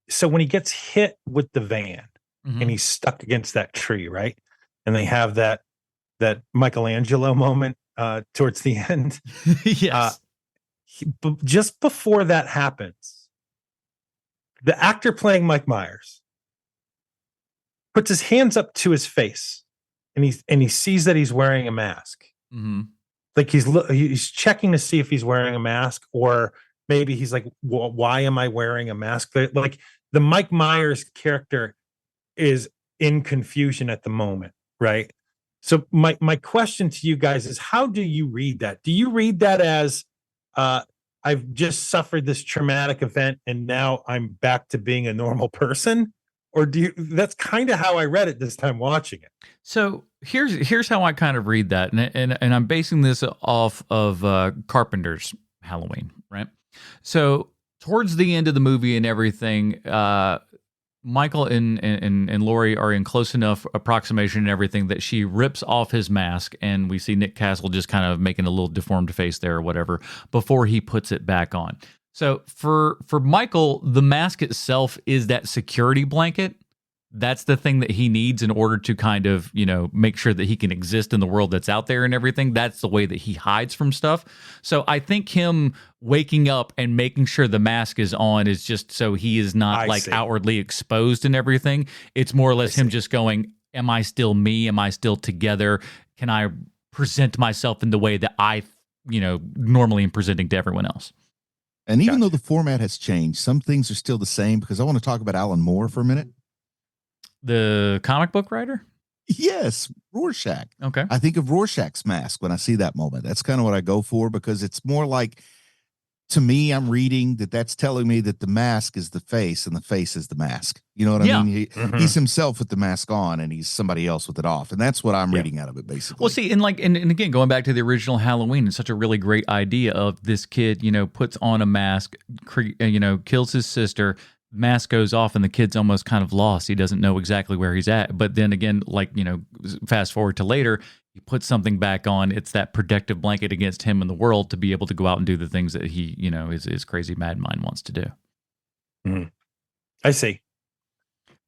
[SPEAKER 2] he gets hit with the van and he's stuck against that tree, right? And they have that Michelangelo moment towards the end.
[SPEAKER 1] Yes.
[SPEAKER 2] Just before that happens, the actor playing Mike Myers puts his hands up to his face and he sees that he's wearing a mask. Mm-hmm. Like he's checking to see if he's wearing a mask, or maybe he's like, well, why am I wearing a mask? Like the Mike Myers character is in confusion at the moment, right? So my question to you guys is, how do you read that? Do you read that as I've just suffered this traumatic event and now I'm back to being a normal person? Or that's kind of how I read it this time watching it.
[SPEAKER 1] So here's how I kind of read that, and I'm basing this off of Carpenter's Halloween, right? So towards the end of the movie and everything, Michael and Laurie are in close enough approximation and everything that she rips off his mask, and we see Nick Castle just kind of making a little deformed face there or whatever before he puts it back on. So for Michael, the mask itself is that security blanket. That's the thing that he needs in order to kind of, make sure that he can exist in the world that's out there and everything. That's the way that he hides from stuff. So I think him waking up and making sure the mask is on is just so he is not outwardly exposed and everything. It's more or less him just going, am I still me? Am I still together? Can I present myself in the way that I, normally am presenting to everyone else?
[SPEAKER 3] And even though the format has changed, some things are still the same, because I want to talk about Alan Moore for a minute.
[SPEAKER 1] The comic book writer?
[SPEAKER 3] Yes, Rorschach.
[SPEAKER 1] Okay.
[SPEAKER 3] I think of Rorschach's mask when I see that moment. That's kind of what I go for, because it's more like, to me, I'm reading that's telling me that the mask is the face and the face is the mask. You know what I mean? He's himself with the mask on and he's somebody else with it off. And that's what I'm reading out of it, basically.
[SPEAKER 1] Well, see, and again, going back to the original Halloween, it's such a really great idea of this kid, puts on a mask, kills his sister, mask goes off and the kid's almost kind of lost. He doesn't know exactly where he's at. But then again, fast forward to later, he puts something back on. It's that protective blanket against him and the world to be able to go out and do the things that he, his crazy mad mind wants to do.
[SPEAKER 2] Mm-hmm. I see.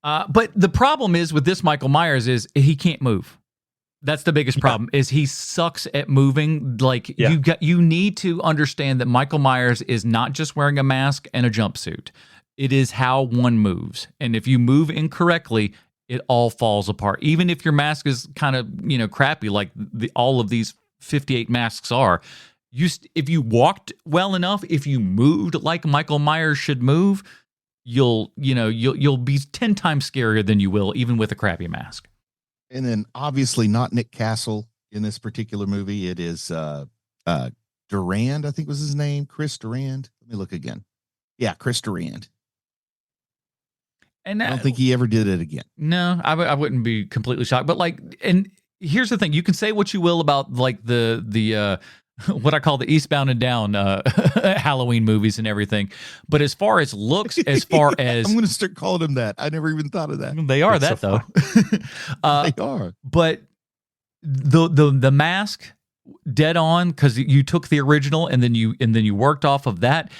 [SPEAKER 1] But the problem is with this Michael Myers is he can't move. That's the biggest problem, is he sucks at moving. You need to understand that Michael Myers is not just wearing a mask and a jumpsuit. It is how one moves. And if you move incorrectly, it all falls apart. Even if your mask is kind of, crappy, like all of these 58 masks are, if you walked well enough, if you moved like Michael Myers should move, you'll be 10 times scarier than you will even with a crappy mask.
[SPEAKER 3] And then obviously not Nick Castle in this particular movie. It is Durand, I think was his name. Chris Durand. Let me look again. Yeah, Chris Durand. And I don't think he ever did it again.
[SPEAKER 1] No, I wouldn't be completely shocked. But and here's the thing: you can say what you will about the what I call the Eastbound and Down Halloween movies and everything, but as far as looks, as far as
[SPEAKER 3] I'm going to start calling them that. I never even thought of that.
[SPEAKER 1] They are that though.
[SPEAKER 3] They are.
[SPEAKER 1] But the mask dead on, because you took the original and then you worked off of that.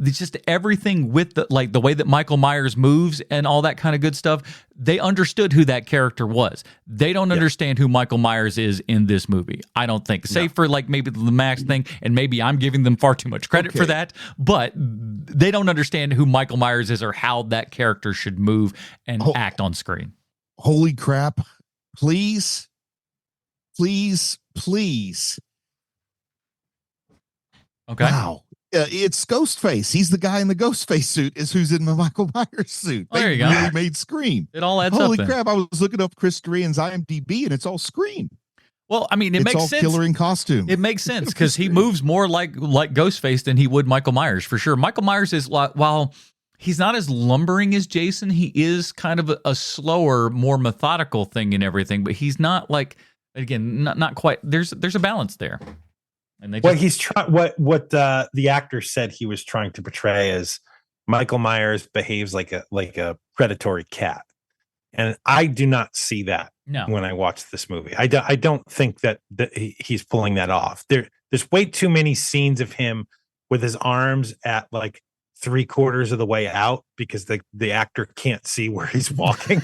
[SPEAKER 1] Just everything with the way that Michael Myers moves and all that kind of good stuff. They understood who that character was. They don't understand who Michael Myers is in this movie. I don't think, save for like maybe the Max thing, and maybe I'm giving them far too much credit for that. But they don't understand who Michael Myers is or how that character should move and act on screen.
[SPEAKER 3] Holy crap! Please.
[SPEAKER 1] Okay.
[SPEAKER 3] Wow. It's Ghostface. He's the guy in the Ghostface suit who's in the Michael Myers suit.
[SPEAKER 1] Oh, there you go.
[SPEAKER 3] Really made Scream.
[SPEAKER 1] It all adds up.
[SPEAKER 3] Holy crap. I was looking up Chris Durian's IMDb and it's all Scream.
[SPEAKER 1] Well, I mean, it makes sense.
[SPEAKER 3] Killer in costume.
[SPEAKER 1] It makes sense because he moves more like Ghostface than he would Michael Myers, for sure. Michael Myers is, while he's not as lumbering as Jason, he is kind of a slower, more methodical thing and everything, but he's not like, again, not quite. There's a balance there. And they
[SPEAKER 2] what the actor said he was trying to portray is Michael Myers behaves like a predatory cat, and I do not see that when I watch this movie. I don't think that he's pulling that off. There's way too many scenes of him with his arms at like 3/4 of the way out because the actor can't see where he's walking.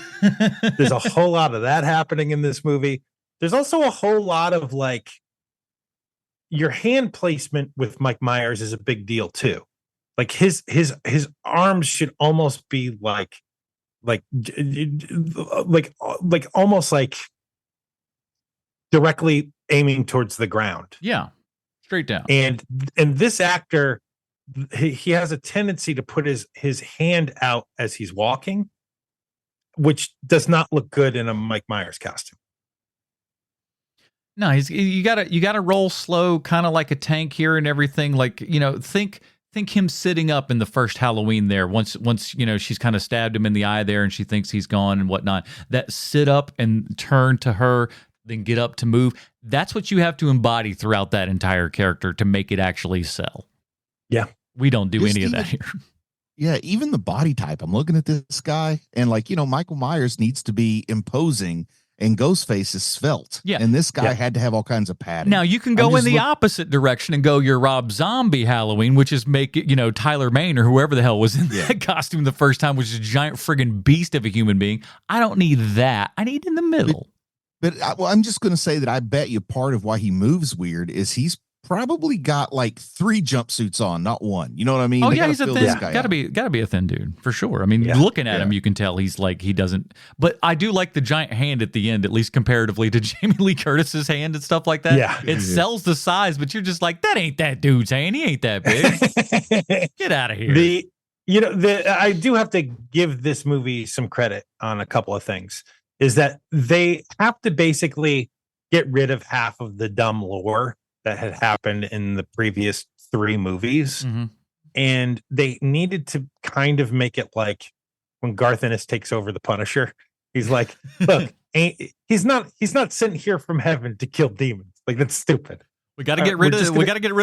[SPEAKER 2] There's a whole lot of that happening in this movie. There's also a whole lot of like, your hand placement with Mike Myers is a big deal too. Like his arms should almost be like almost like directly aiming towards the ground.
[SPEAKER 1] Yeah, straight down.
[SPEAKER 2] And this actor, he has a tendency to put his hand out as he's walking, which does not look good in a Mike Myers costume.
[SPEAKER 1] No, you gotta roll slow, kind of like a tank here and everything. Like, think him sitting up in the first Halloween there. Once she's kind of stabbed him in the eye there, and she thinks he's gone and whatnot. That sit up and turn to her, then get up to move. That's what you have to embody throughout that entire character to make it actually sell.
[SPEAKER 2] Yeah,
[SPEAKER 1] we don't do any of that here.
[SPEAKER 3] Yeah, even the body type. I'm looking at this guy, and Michael Myers needs to be imposing. And Ghostface is svelte. Yeah. And this guy had to have all kinds of padding.
[SPEAKER 1] Now, you can go in the opposite direction and go your Rob Zombie Halloween, which is make it, Tyler Mane or whoever the hell was in that costume the first time, which is a giant friggin' beast of a human being. I don't need that. I need in the middle.
[SPEAKER 3] But I'm just going to say that I bet you part of why he moves weird is he's probably got like 3 jumpsuits on, not one. You know what I mean?
[SPEAKER 1] Oh, yeah, he's a thin. Gotta be a thin dude for sure. I mean, looking at him, you can tell he's like he doesn't. But I do like the giant hand at the end, at least comparatively to Jamie Lee Curtis's hand and stuff like that.
[SPEAKER 2] Yeah,
[SPEAKER 1] it sells the size, but you're just like, that ain't that dude's hand. He ain't that big. Get out of here.
[SPEAKER 2] I do have to give this movie some credit on a couple of things. Is that they have to basically get rid of half of the dumb lore that had happened in the previous 3 movies.
[SPEAKER 1] Mm-hmm.
[SPEAKER 2] And they needed to kind of make it like when Garth Ennis takes over the Punisher. He's like, look, he's not sent here from heaven to kill demons. Like, that's stupid.
[SPEAKER 1] We got to get rid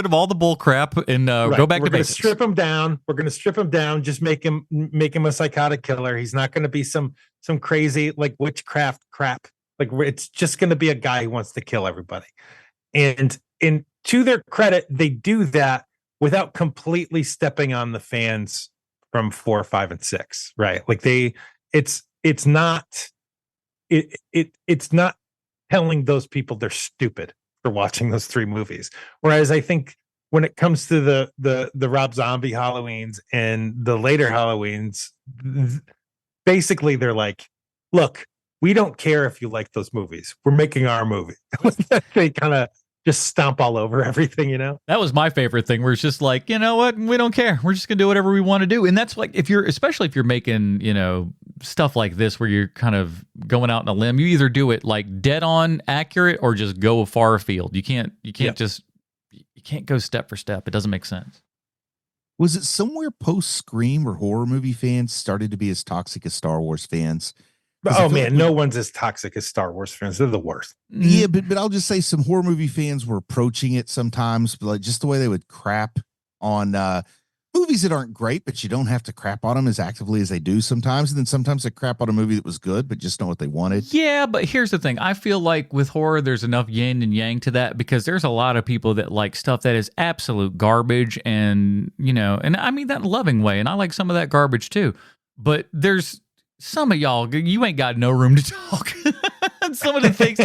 [SPEAKER 1] of all the bull crap and go back to basics.
[SPEAKER 2] Strip him down. We're going to strip him down. Just make him a psychotic killer. He's not going to be some crazy like witchcraft crap. Like, it's just going to be a guy who wants to kill everybody. And to their credit, they do that without completely stepping on the fans from 4, 5, and 6. Right? Like it's not telling those people they're stupid for watching those 3 movies. Whereas I think when it comes to the Rob Zombie Halloweens and the later Halloweens, basically they're like, look, we don't care if you like those movies. We're making our movie. They kind of just stomp all over everything, That
[SPEAKER 1] was my favorite thing, where it's just like, you know what? We don't care. We're just gonna do whatever we want to do. And that's like, especially if you're making, stuff like this where you're kind of going out on a limb, you either do it like dead on accurate or just go far afield. You can't go step for step. It doesn't make sense.
[SPEAKER 3] Was it somewhere post Scream where horror movie fans started to be as toxic as Star Wars fans?
[SPEAKER 2] Oh man, no one's as toxic as Star Wars fans. They're the worst.
[SPEAKER 3] Yeah, but I'll just say some horror movie fans were approaching it sometimes, like just the way they would crap on movies that aren't great, but you don't have to crap on them as actively as they do sometimes. And then sometimes they crap on a movie that was good, but just not what they wanted.
[SPEAKER 1] Yeah, but here's the thing. I feel like with horror, there's enough yin and yang to that because there's a lot of people that like stuff that is absolute garbage and, and I mean that in a loving way. And I like some of that garbage too. But there's some of y'all, you ain't got no room to talk. Some of the things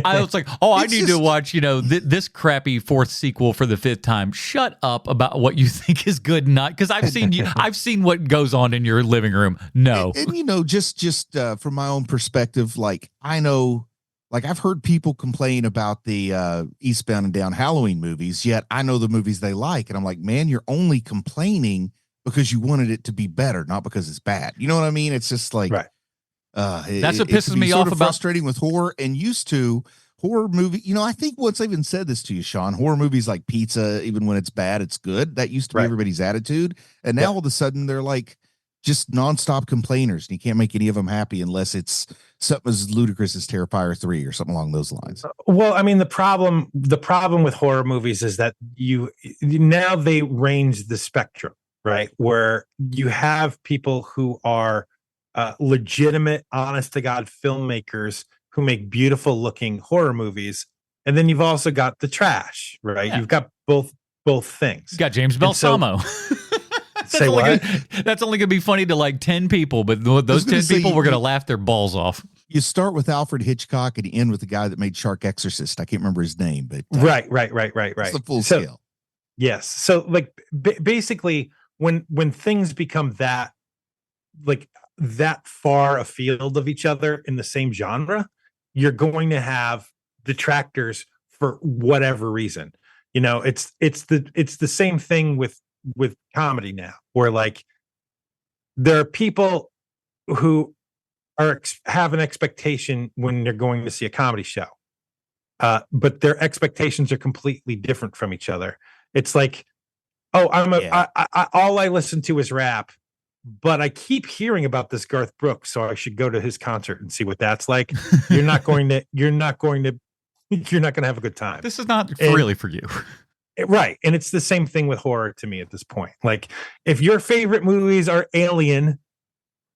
[SPEAKER 1] I was like, I need to watch, this crappy fourth sequel for the fifth time. Shut up about what you think is good and not, because I've seen what goes on in your living room. No,
[SPEAKER 3] and just from my own perspective, like I know, like I've heard people complain about the Eastbound and Down Halloween movies. Yet I know the movies they like, and I'm like, man, you're only complaining because you wanted it to be better, not because it's bad. You know what I mean? It's just like.
[SPEAKER 2] Right.
[SPEAKER 1] That's what pisses me off about
[SPEAKER 3] frustrating with horror and used to horror movie. I think once I even said this to you, Sean, horror movies like pizza, even when it's bad, it's good. That used to be everybody's attitude. And now all of a sudden they're like just nonstop complainers and you can't make any of them happy unless it's something as ludicrous as Terrifier 3 or something along those lines.
[SPEAKER 2] Well, I mean, the problem with horror movies is that now they range the spectrum, right? Where you have people who are legitimate, honest to God filmmakers who make beautiful looking horror movies. And then you've also got the trash, right? Yeah. You've got both things.
[SPEAKER 1] You got James Balsamo.
[SPEAKER 2] Say what?
[SPEAKER 1] That's only going to be funny to like 10 people, but those 10 people were going to laugh their balls off.
[SPEAKER 3] You start with Alfred Hitchcock and you end with the guy that made Shark Exorcist. I can't remember his name, but
[SPEAKER 2] right.
[SPEAKER 3] It's the full scale.
[SPEAKER 2] Yes. So like basically when things become that far afield of each other in the same genre, you're going to have detractors for whatever reason. It's the same thing with comedy now, where like there are people who have an expectation when they're going to see a comedy show, but their expectations are completely different from each other. It's like, all I listen to is rap. But I keep hearing about this Garth Brooks, so I should go to his concert and see what that's like. You're not going to have a good time.
[SPEAKER 1] This is not really for you.
[SPEAKER 2] Right. And it's the same thing with horror to me at this point. Like if your favorite movies are Alien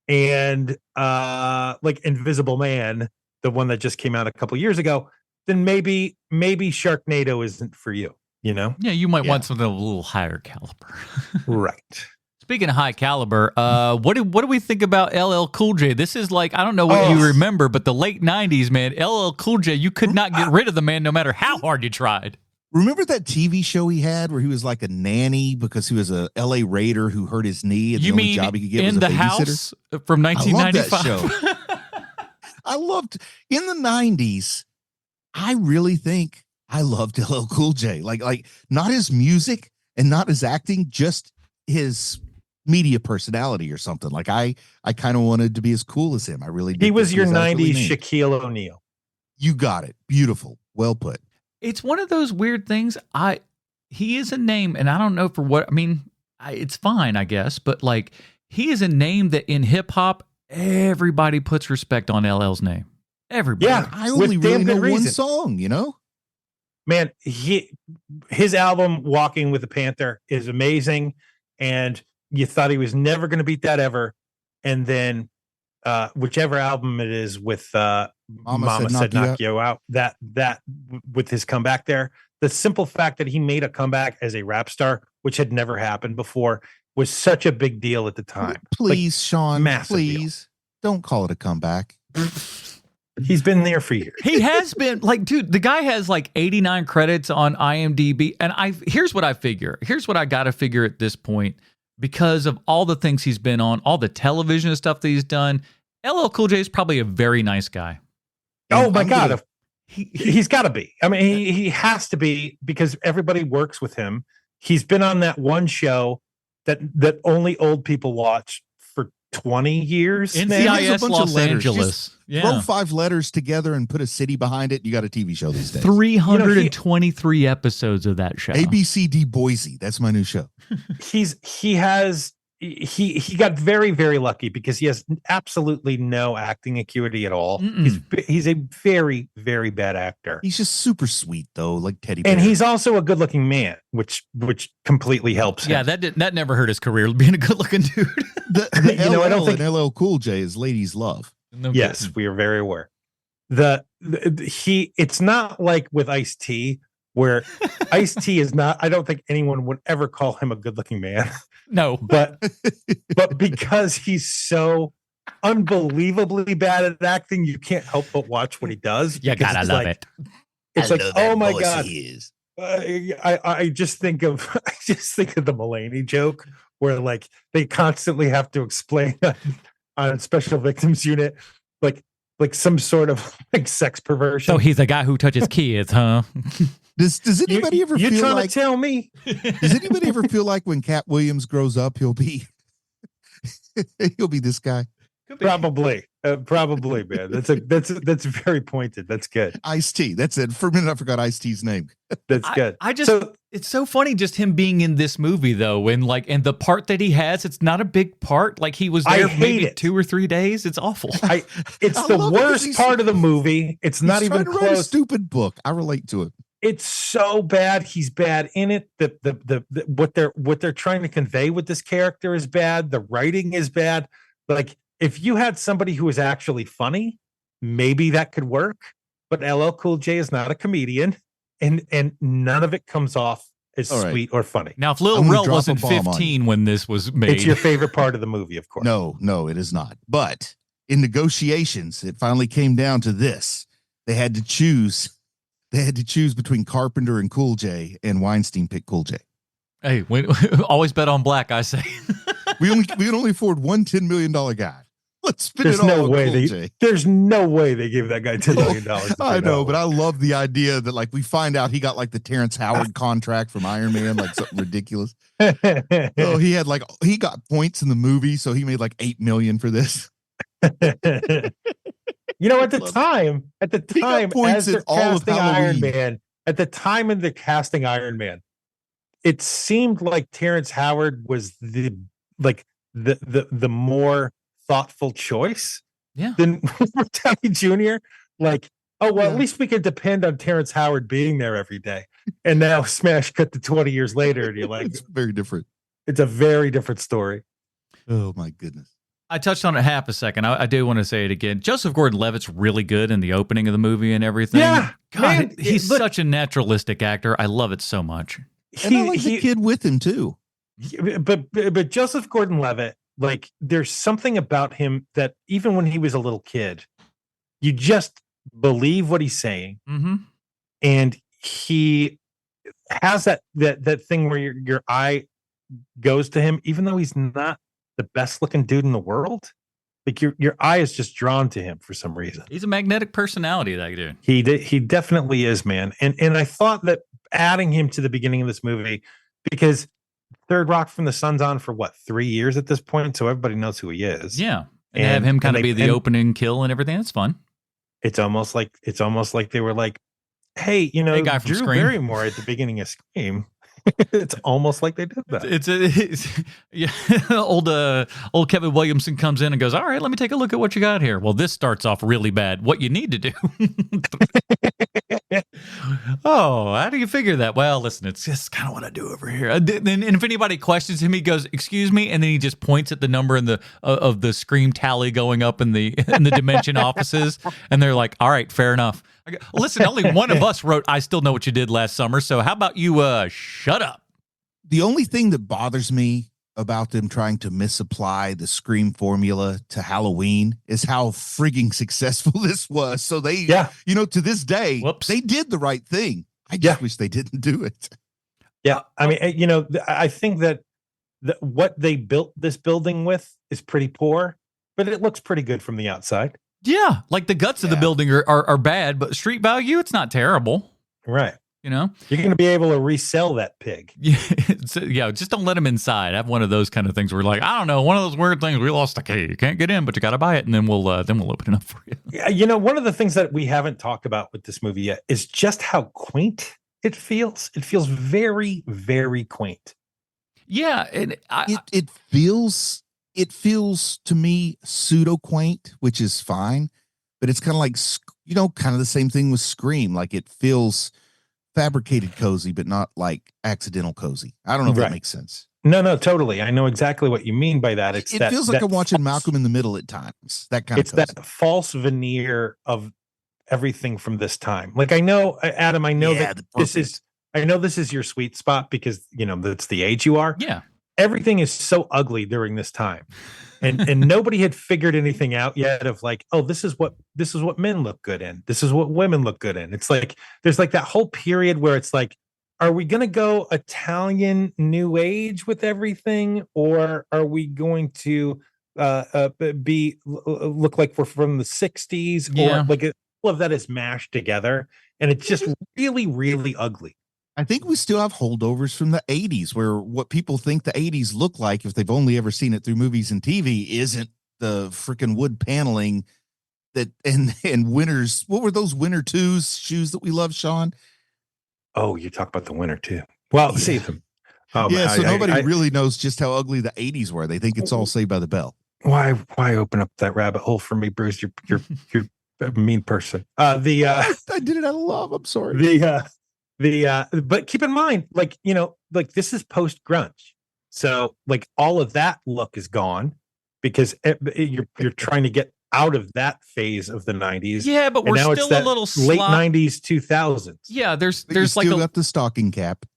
[SPEAKER 2] and like Invisible Man, the one that just came out a couple years ago, then maybe Sharknado isn't for you, Yeah,
[SPEAKER 1] you might want something a little higher caliber.
[SPEAKER 2] Right.
[SPEAKER 1] Speaking of high caliber, what do we think about LL Cool J? This is like, I don't know what you remember, but the late 90s, man, LL Cool J, you could not get rid of the man no matter how hard you tried.
[SPEAKER 3] Remember that TV show he had where he was like a nanny because he was a LA Raider who hurt his knee and the only job he could get was a babysitter?
[SPEAKER 1] House from 1995?
[SPEAKER 3] I love that show. I loved, in the 90s, I really think I loved LL Cool J. Like not his music and not his acting, just his media personality or something. Like I kind of wanted to be as cool as him. I really did.
[SPEAKER 2] He was your 90s Shaquille O'Neal.
[SPEAKER 3] You got it. Beautiful. Well put.
[SPEAKER 1] It's one of those weird things. He is a name, and I don't know for what. I mean, it's fine, I guess, but like he is a name that in hip hop everybody puts respect on LL's name. Everybody.
[SPEAKER 3] Yeah, I only really know one song.
[SPEAKER 2] Man, his album "Walking with the Panther" is amazing, and you thought he was never going to beat that ever, and then whichever album it is with Mama Said Knock You Out, that with his comeback there, the simple fact that he made a comeback as a rap star, which had never happened before, was such a big deal at the time.
[SPEAKER 3] Please, Sean, please don't call it a comeback.
[SPEAKER 2] He's been there for years.
[SPEAKER 1] He has been, like, dude, the guy has like 89 credits on IMDb. And here's what I figure. Here's what I got to figure at this point. Because of all the things he's been on, all the television stuff that he's done, LL Cool J is probably a very nice guy.
[SPEAKER 2] Oh my God. He's got to be. I mean, he has to be because everybody works with him. He's been on that one show that only old people watch for 20 years.
[SPEAKER 1] NCIS Los Angeles.
[SPEAKER 3] Throw 5 letters together and put a city behind it. You got a TV show these days.
[SPEAKER 1] 323 episodes of that show.
[SPEAKER 3] ABCD Boise. That's my new show.
[SPEAKER 2] He has he got very, very lucky because he has absolutely no acting acuity at all. He's a very, very bad actor.
[SPEAKER 3] He's just super sweet though, like Teddy Bear.
[SPEAKER 2] And he's also a good-looking man, which completely helps him.
[SPEAKER 1] Yeah, that never hurt his career, being a good-looking dude.
[SPEAKER 3] The
[SPEAKER 2] You know, I don't think
[SPEAKER 3] LL Cool J is ladies love.
[SPEAKER 1] No
[SPEAKER 2] yes,
[SPEAKER 1] kidding.
[SPEAKER 2] we are very aware. It's not like with Ice-T, where Ice-T is not. I don't think anyone would ever call him a good-looking man.
[SPEAKER 1] No,
[SPEAKER 2] but because he's so unbelievably bad at acting, you can't help but watch what he does.
[SPEAKER 1] You gotta love it.
[SPEAKER 2] It's like, oh my god, I just think of the Mulaney joke where like they constantly have to explain on Special Victims Unit like some sort of like sex perversion.
[SPEAKER 1] So he's a guy who touches kids, huh?
[SPEAKER 3] Does anybody ever
[SPEAKER 2] you're
[SPEAKER 3] feel
[SPEAKER 2] trying
[SPEAKER 3] like?
[SPEAKER 2] to tell me?
[SPEAKER 3] Does anybody ever feel like when Cat Williams grows up, he'll be this guy?
[SPEAKER 2] Probably, man. That's very pointed. That's good.
[SPEAKER 3] Ice-T. That's it. For a minute, I forgot Ice-T's name.
[SPEAKER 2] That's good.
[SPEAKER 1] It's so funny just him being in this movie though, and the part that he has, it's not a big part. Like he was there maybe 2 or 3 days. It's awful.
[SPEAKER 2] It's the worst part of the movie. It's not even
[SPEAKER 3] close. Write a
[SPEAKER 2] close.
[SPEAKER 3] stupid book. I relate to it.
[SPEAKER 2] It's so bad. He's bad in it. The what they're trying to convey with this character is bad. The writing is bad. Like if you had somebody who was actually funny, maybe that could work. But LL Cool J is not a comedian, and none of it comes off as sweet or funny.
[SPEAKER 1] Now, if Lil Rel wasn't 15 when this was made,
[SPEAKER 2] it's your favorite part of the movie, of course.
[SPEAKER 3] No, it is not. But in negotiations, it finally came down to this. They had to choose between Carpenter and Cool J, and Weinstein picked Cool J.
[SPEAKER 1] Hey, we always bet on black, I say.
[SPEAKER 3] we can only afford one $10 million guy. Let's spend it all on Cool J.
[SPEAKER 2] There's no way they gave that guy $10 million.
[SPEAKER 3] I know, but I love the idea that like we find out he got like the Terrence Howard contract from Iron Man, like something ridiculous. So he got points in the movie, so he made like $8 million for this.
[SPEAKER 2] You know, at the time, as they're casting Iron Man, at the time of the casting Iron Man, it seemed like Terrence Howard was the more thoughtful choice than Robert Downey Jr. Like, oh well, at least we can depend on Terrence Howard being there every day. And now smash cut to 20 years later, and you're like,
[SPEAKER 3] it's very different.
[SPEAKER 2] It's a very different story.
[SPEAKER 3] Oh my goodness.
[SPEAKER 1] I touched on it half a second. I do want to say it again. Joseph Gordon-Levitt's really good in the opening of the movie and everything.
[SPEAKER 2] Yeah,
[SPEAKER 1] God,
[SPEAKER 2] man,
[SPEAKER 1] he's such a naturalistic actor. I love it so much.
[SPEAKER 3] And I like the kid with him too.
[SPEAKER 2] But Joseph Gordon-Levitt, like, there's something about him that even when he was a little kid, you just believe what he's saying, and he has that thing where your eye goes to him, even though he's not the best looking dude in the world. Like your eye is just drawn to him for some reason.
[SPEAKER 1] He's a magnetic personality, that dude.
[SPEAKER 2] He definitely is, man. And I thought that adding him to the beginning of this movie, because Third Rock from the Sun's on for 3 years at this point, so everybody knows who he is.
[SPEAKER 1] Yeah, and have him kind of be the opening kill and everything. That's fun. It's almost like they were like, hey, you know, hey, guy from
[SPEAKER 2] Drew
[SPEAKER 1] Scream.
[SPEAKER 2] Barrymore at the beginning of Scream. It's almost like they did that.
[SPEAKER 1] Old Kevin Williamson comes in and goes, all right, let me take a look at what you got here. Well, this starts off really bad. What you need to do. Oh, how do you figure that? Well, listen, it's just kind of what I do over here. And if anybody questions him, he goes, excuse me, and then he just points at the number in the of the Scream tally going up in the Dimension offices, and they're like, all right, fair enough. Listen, only one of us wrote, I still know what you did last summer, so how about you shut up?
[SPEAKER 3] The only thing that bothers me about them trying to misapply the Scream formula to Halloween is how frigging successful this was. So they, to this day, they did the right thing. I just wish they didn't do it.
[SPEAKER 2] Yeah. I mean, I think that what they built this building with is pretty poor, but it looks pretty good from the outside.
[SPEAKER 1] Yeah, like the guts of the building are bad, but street value, it's not terrible.
[SPEAKER 2] Right.
[SPEAKER 1] You know?
[SPEAKER 2] You're going to be able to resell that pig.
[SPEAKER 1] Yeah, just don't let him inside. I have one of those kind of things where like, I don't know, one of those weird things, we lost the key. You can't get in, but you got to buy it, and then we'll open it up for you.
[SPEAKER 2] Yeah, one of the things that we haven't talked about with this movie yet is just how quaint it feels. It feels very, very quaint.
[SPEAKER 1] Yeah, and
[SPEAKER 3] It feels to me pseudo quaint, which is fine, but it's kind of like kind of the same thing with Scream. Like it feels fabricated cozy, but not like accidental cozy. I don't know if that makes sense.
[SPEAKER 2] No, totally. I know exactly what you mean by that.
[SPEAKER 3] It feels like I'm watching Malcolm in the Middle at times. That kind of cozy.
[SPEAKER 2] That false veneer of everything from this time. Like I know, Adam, I know that this is your sweet spot because that's the age you are.
[SPEAKER 1] Yeah.
[SPEAKER 2] Everything is so ugly during this time. And nobody had figured anything out yet of like, oh, this is what men look good in. This is what women look good in. It's like there's like that whole period where it's like, are we going to go Italian new age with everything, or are we going to look like we're from the 60s?
[SPEAKER 1] Yeah.
[SPEAKER 2] Or like all of that is mashed together, and it's just really, really ugly.
[SPEAKER 3] I think we still have holdovers from the 80s where what people think the 80s look like, if they've only ever seen it through movies and TV, isn't the freaking wood paneling that and Winners. What were those Winter 2s shoes that we love, Sean?
[SPEAKER 2] Oh, you talk about the Winter too. Well, see them.
[SPEAKER 3] So nobody really knows just how ugly the 80s were. They think it's all Saved by the Bell.
[SPEAKER 2] Why open up that rabbit hole for me, Bruce? You're a mean person. I did
[SPEAKER 3] it out of love. I'm sorry.
[SPEAKER 2] But keep in mind, like this is post grunge, so like all of that look is gone because you're trying to get out of that phase of the 90s.
[SPEAKER 1] Yeah, but we're still a little
[SPEAKER 2] late 90s, 2000s.
[SPEAKER 1] Yeah, there's
[SPEAKER 3] like still got the stocking cap.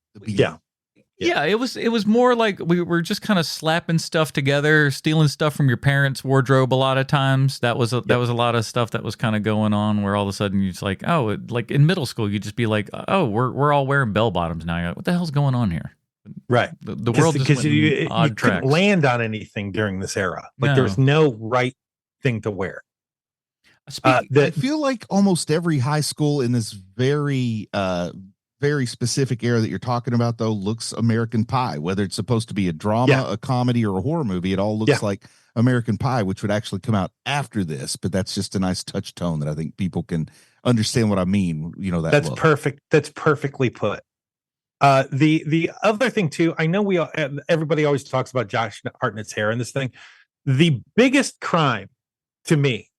[SPEAKER 1] Yeah, it was more like we were just kind of slapping stuff together, stealing stuff from your parents' wardrobe a lot of times. That was a lot of stuff that was kind of going on where all of a sudden you're just like, oh, like in middle school, you'd just be like, oh, we're all wearing bell bottoms now. You're like, what the hell's going on here?
[SPEAKER 2] Right.
[SPEAKER 1] The world just went
[SPEAKER 2] you
[SPEAKER 1] odd tracks.
[SPEAKER 2] Couldn't land on anything during this era. Like there was no right thing to wear.
[SPEAKER 3] I feel like almost every high school in this very specific era that you're talking about, though, looks American Pie, whether it's supposed to be a drama, a comedy, or a horror movie. It all looks like American Pie, which would actually come out after this. But that's just a nice touch tone that I think people can understand what I mean. That's look.
[SPEAKER 2] Perfect. That's perfectly put. The other thing too, I know everybody always talks about Josh Hartnett's hair in this thing. The biggest crime to me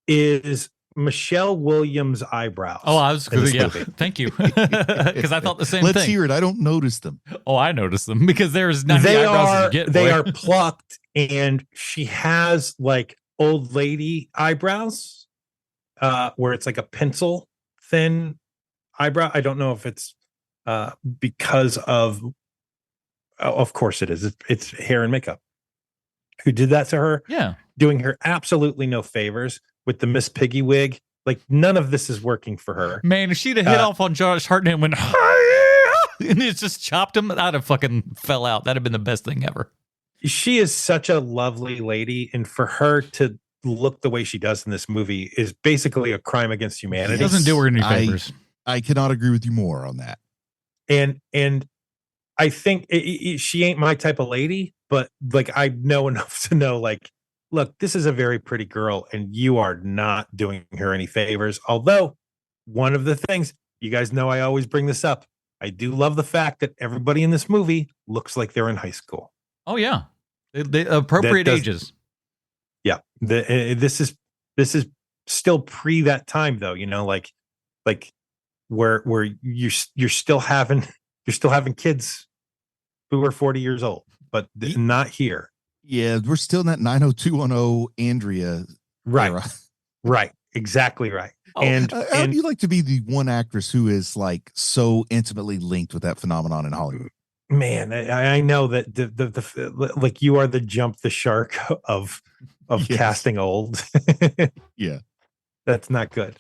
[SPEAKER 2] is Michelle Williams' eyebrows.
[SPEAKER 1] Oh, I was thank you. Because I thought the same thing.
[SPEAKER 3] Let's hear it. I don't notice them.
[SPEAKER 1] Oh, I noticed them because there's 90 eyebrows to get.
[SPEAKER 2] They are plucked, and she has like old lady eyebrows, where it's like a pencil thin eyebrow. I don't know if it's because of course it is. It's hair and makeup. Who did that to her?
[SPEAKER 1] Yeah,
[SPEAKER 2] doing her absolutely no favors. With the Miss Piggy wig, like none of this is working for her.
[SPEAKER 1] Man, if she'd have hit off on Josh Hartnett and went, and it's just chopped him, I'd have fucking fell out. That'd have been the best thing ever.
[SPEAKER 2] She is such a lovely lady, and for her to look the way she does in this movie is basically a crime against humanity.
[SPEAKER 1] It doesn't do her any favors.
[SPEAKER 3] I cannot agree with you more on that.
[SPEAKER 2] And I think she ain't my type of lady, but like I know enough to know like. Look, this is a very pretty girl, and you are not doing her any favors. Although, one of the things, you guys know I always bring this up. I do love the fact that everybody in this movie looks like they're in high school.
[SPEAKER 1] Oh, yeah. The appropriate ages.
[SPEAKER 2] Yeah. This is still pre that time, though, like where you're still having kids who are 40 years old, but not here.
[SPEAKER 3] Yeah, we're still in that 90210 Andrea era.
[SPEAKER 2] Right. Exactly right.
[SPEAKER 3] Oh, and how do you like to be the one actress who is like so intimately linked with that phenomenon in Hollywood?
[SPEAKER 2] Man, I know that the like you are the jump the shark of casting old.
[SPEAKER 3] Yeah.
[SPEAKER 2] That's not good.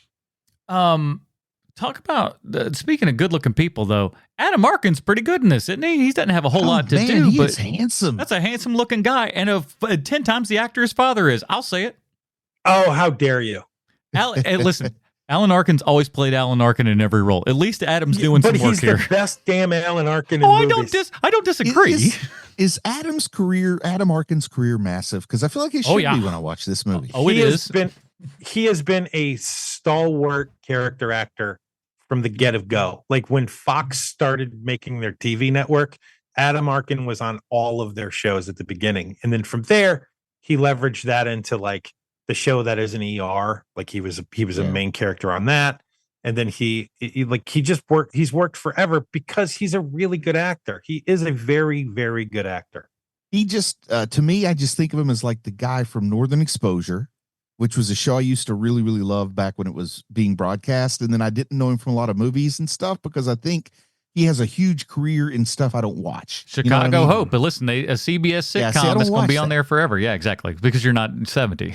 [SPEAKER 1] Talk about speaking of good-looking people, though. Adam Arkin's pretty good in this, isn't he? He doesn't have a whole lot to do, but
[SPEAKER 3] he's handsome.
[SPEAKER 1] That's a handsome-looking guy, and 10 times the actor his father is. I'll say it.
[SPEAKER 2] Oh, how dare you!
[SPEAKER 1] Hey, listen, Alan Arkin's always played Alan Arkin in every role. At least Adam's doing some work here.
[SPEAKER 2] But he's the best damn Alan Arkin in movies.
[SPEAKER 1] I don't disagree.
[SPEAKER 3] Is Adam Arkin's career massive? Because I feel like it should be when I watch this movie.
[SPEAKER 1] Oh,
[SPEAKER 2] He has been a stalwart character actor from the get-go. Like when Fox started making their TV network, Adam Arkin was on all of their shows at the beginning. And then from there, he leveraged that into like the show that is an ER. Like he was a main character on that. And then he just worked, he's worked forever because he's a really good actor. He is a very, very good actor.
[SPEAKER 3] He just, to me, I just think of him as like the guy from Northern Exposure, which was a show I used to really, really love back when it was being broadcast. And then I didn't know him from a lot of movies and stuff because I think he has a huge career in stuff I don't watch.
[SPEAKER 1] Chicago
[SPEAKER 3] you know what I mean?
[SPEAKER 1] Hope. But listen, a CBS sitcom
[SPEAKER 3] Yeah, see,
[SPEAKER 1] that's going to be
[SPEAKER 3] watch
[SPEAKER 1] on
[SPEAKER 3] that.
[SPEAKER 1] there forever. Yeah, exactly. Because you're not 70.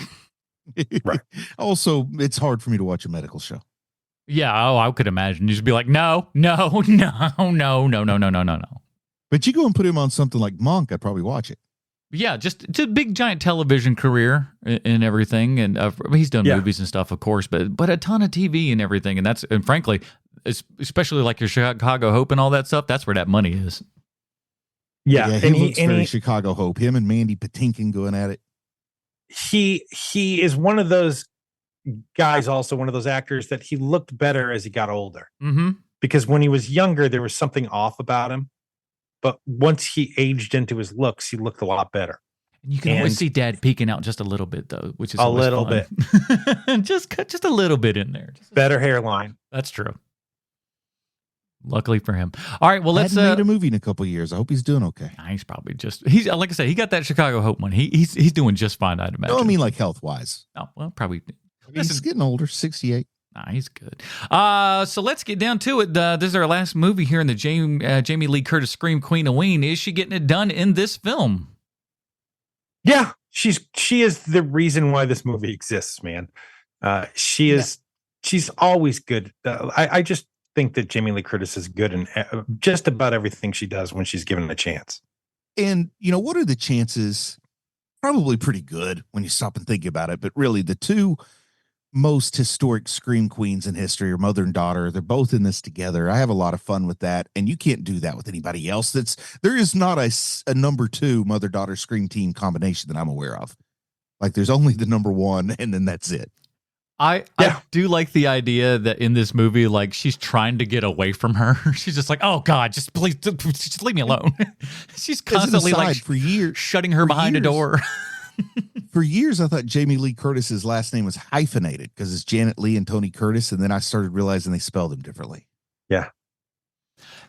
[SPEAKER 2] Right.
[SPEAKER 3] Also, it's hard for me to watch a medical show.
[SPEAKER 1] Yeah, I could imagine. You just be like, no.
[SPEAKER 3] But you go and put him on something like Monk, I'd probably watch it.
[SPEAKER 1] Yeah, just a big giant television career and everything, and he's done movies and stuff, of course, but a ton of TV and everything, and frankly, especially like your Chicago Hope and all that stuff, that's where that money is.
[SPEAKER 2] Yeah,
[SPEAKER 3] he looks very Chicago Hope. Him and Mandy Patinkin going at it.
[SPEAKER 2] He is one of those guys, also one of those actors that he looked better as he got older.
[SPEAKER 1] Mm-hmm.
[SPEAKER 2] Because when he was younger, there was something off about him. But once he aged into his looks, he looked a lot better.
[SPEAKER 1] And you can always see Dad peeking out just a little bit, though, which is
[SPEAKER 2] a little bit.
[SPEAKER 1] just a little bit in there.
[SPEAKER 2] Better hairline.
[SPEAKER 1] That's true. Luckily for him. All right, well, let's
[SPEAKER 3] made a movie in a couple of years. I hope he's doing okay.
[SPEAKER 1] He's probably he's like I said, he got that Chicago Hope one. He's doing just fine, I'd imagine.
[SPEAKER 3] No, I mean like health wise.
[SPEAKER 1] Oh, well, probably.
[SPEAKER 3] He's getting older, 68.
[SPEAKER 1] Nah, he's good. So let's get down to it. This is our last movie here in the Jamie Lee Curtis Scream Queen-O-Ween. Is she getting it done in this film?
[SPEAKER 2] Yeah, she is the reason why this movie exists, man. She's always good. I just think that Jamie Lee Curtis is good in just about everything she does when she's given a chance.
[SPEAKER 3] And, what are the chances? Probably pretty good when you stop and think about it. But really, the two most historic Scream queens in history are mother and daughter. They're both in this together. I have a lot of fun with that. And you can't do that with anybody else. There is not a number two mother-daughter Scream team combination that I'm aware of. Like there's only the number one, and then that's it.
[SPEAKER 1] I do like the idea that in this movie, like she's trying to get away from her. She's just like, oh God, just please, just leave me alone. She's constantly like
[SPEAKER 3] for years,
[SPEAKER 1] shutting her behind a door.
[SPEAKER 3] For years, I thought Jamie Lee Curtis's last name was hyphenated because it's Janet Leigh and Tony Curtis, and then I started realizing they spelled them differently.
[SPEAKER 2] Yeah.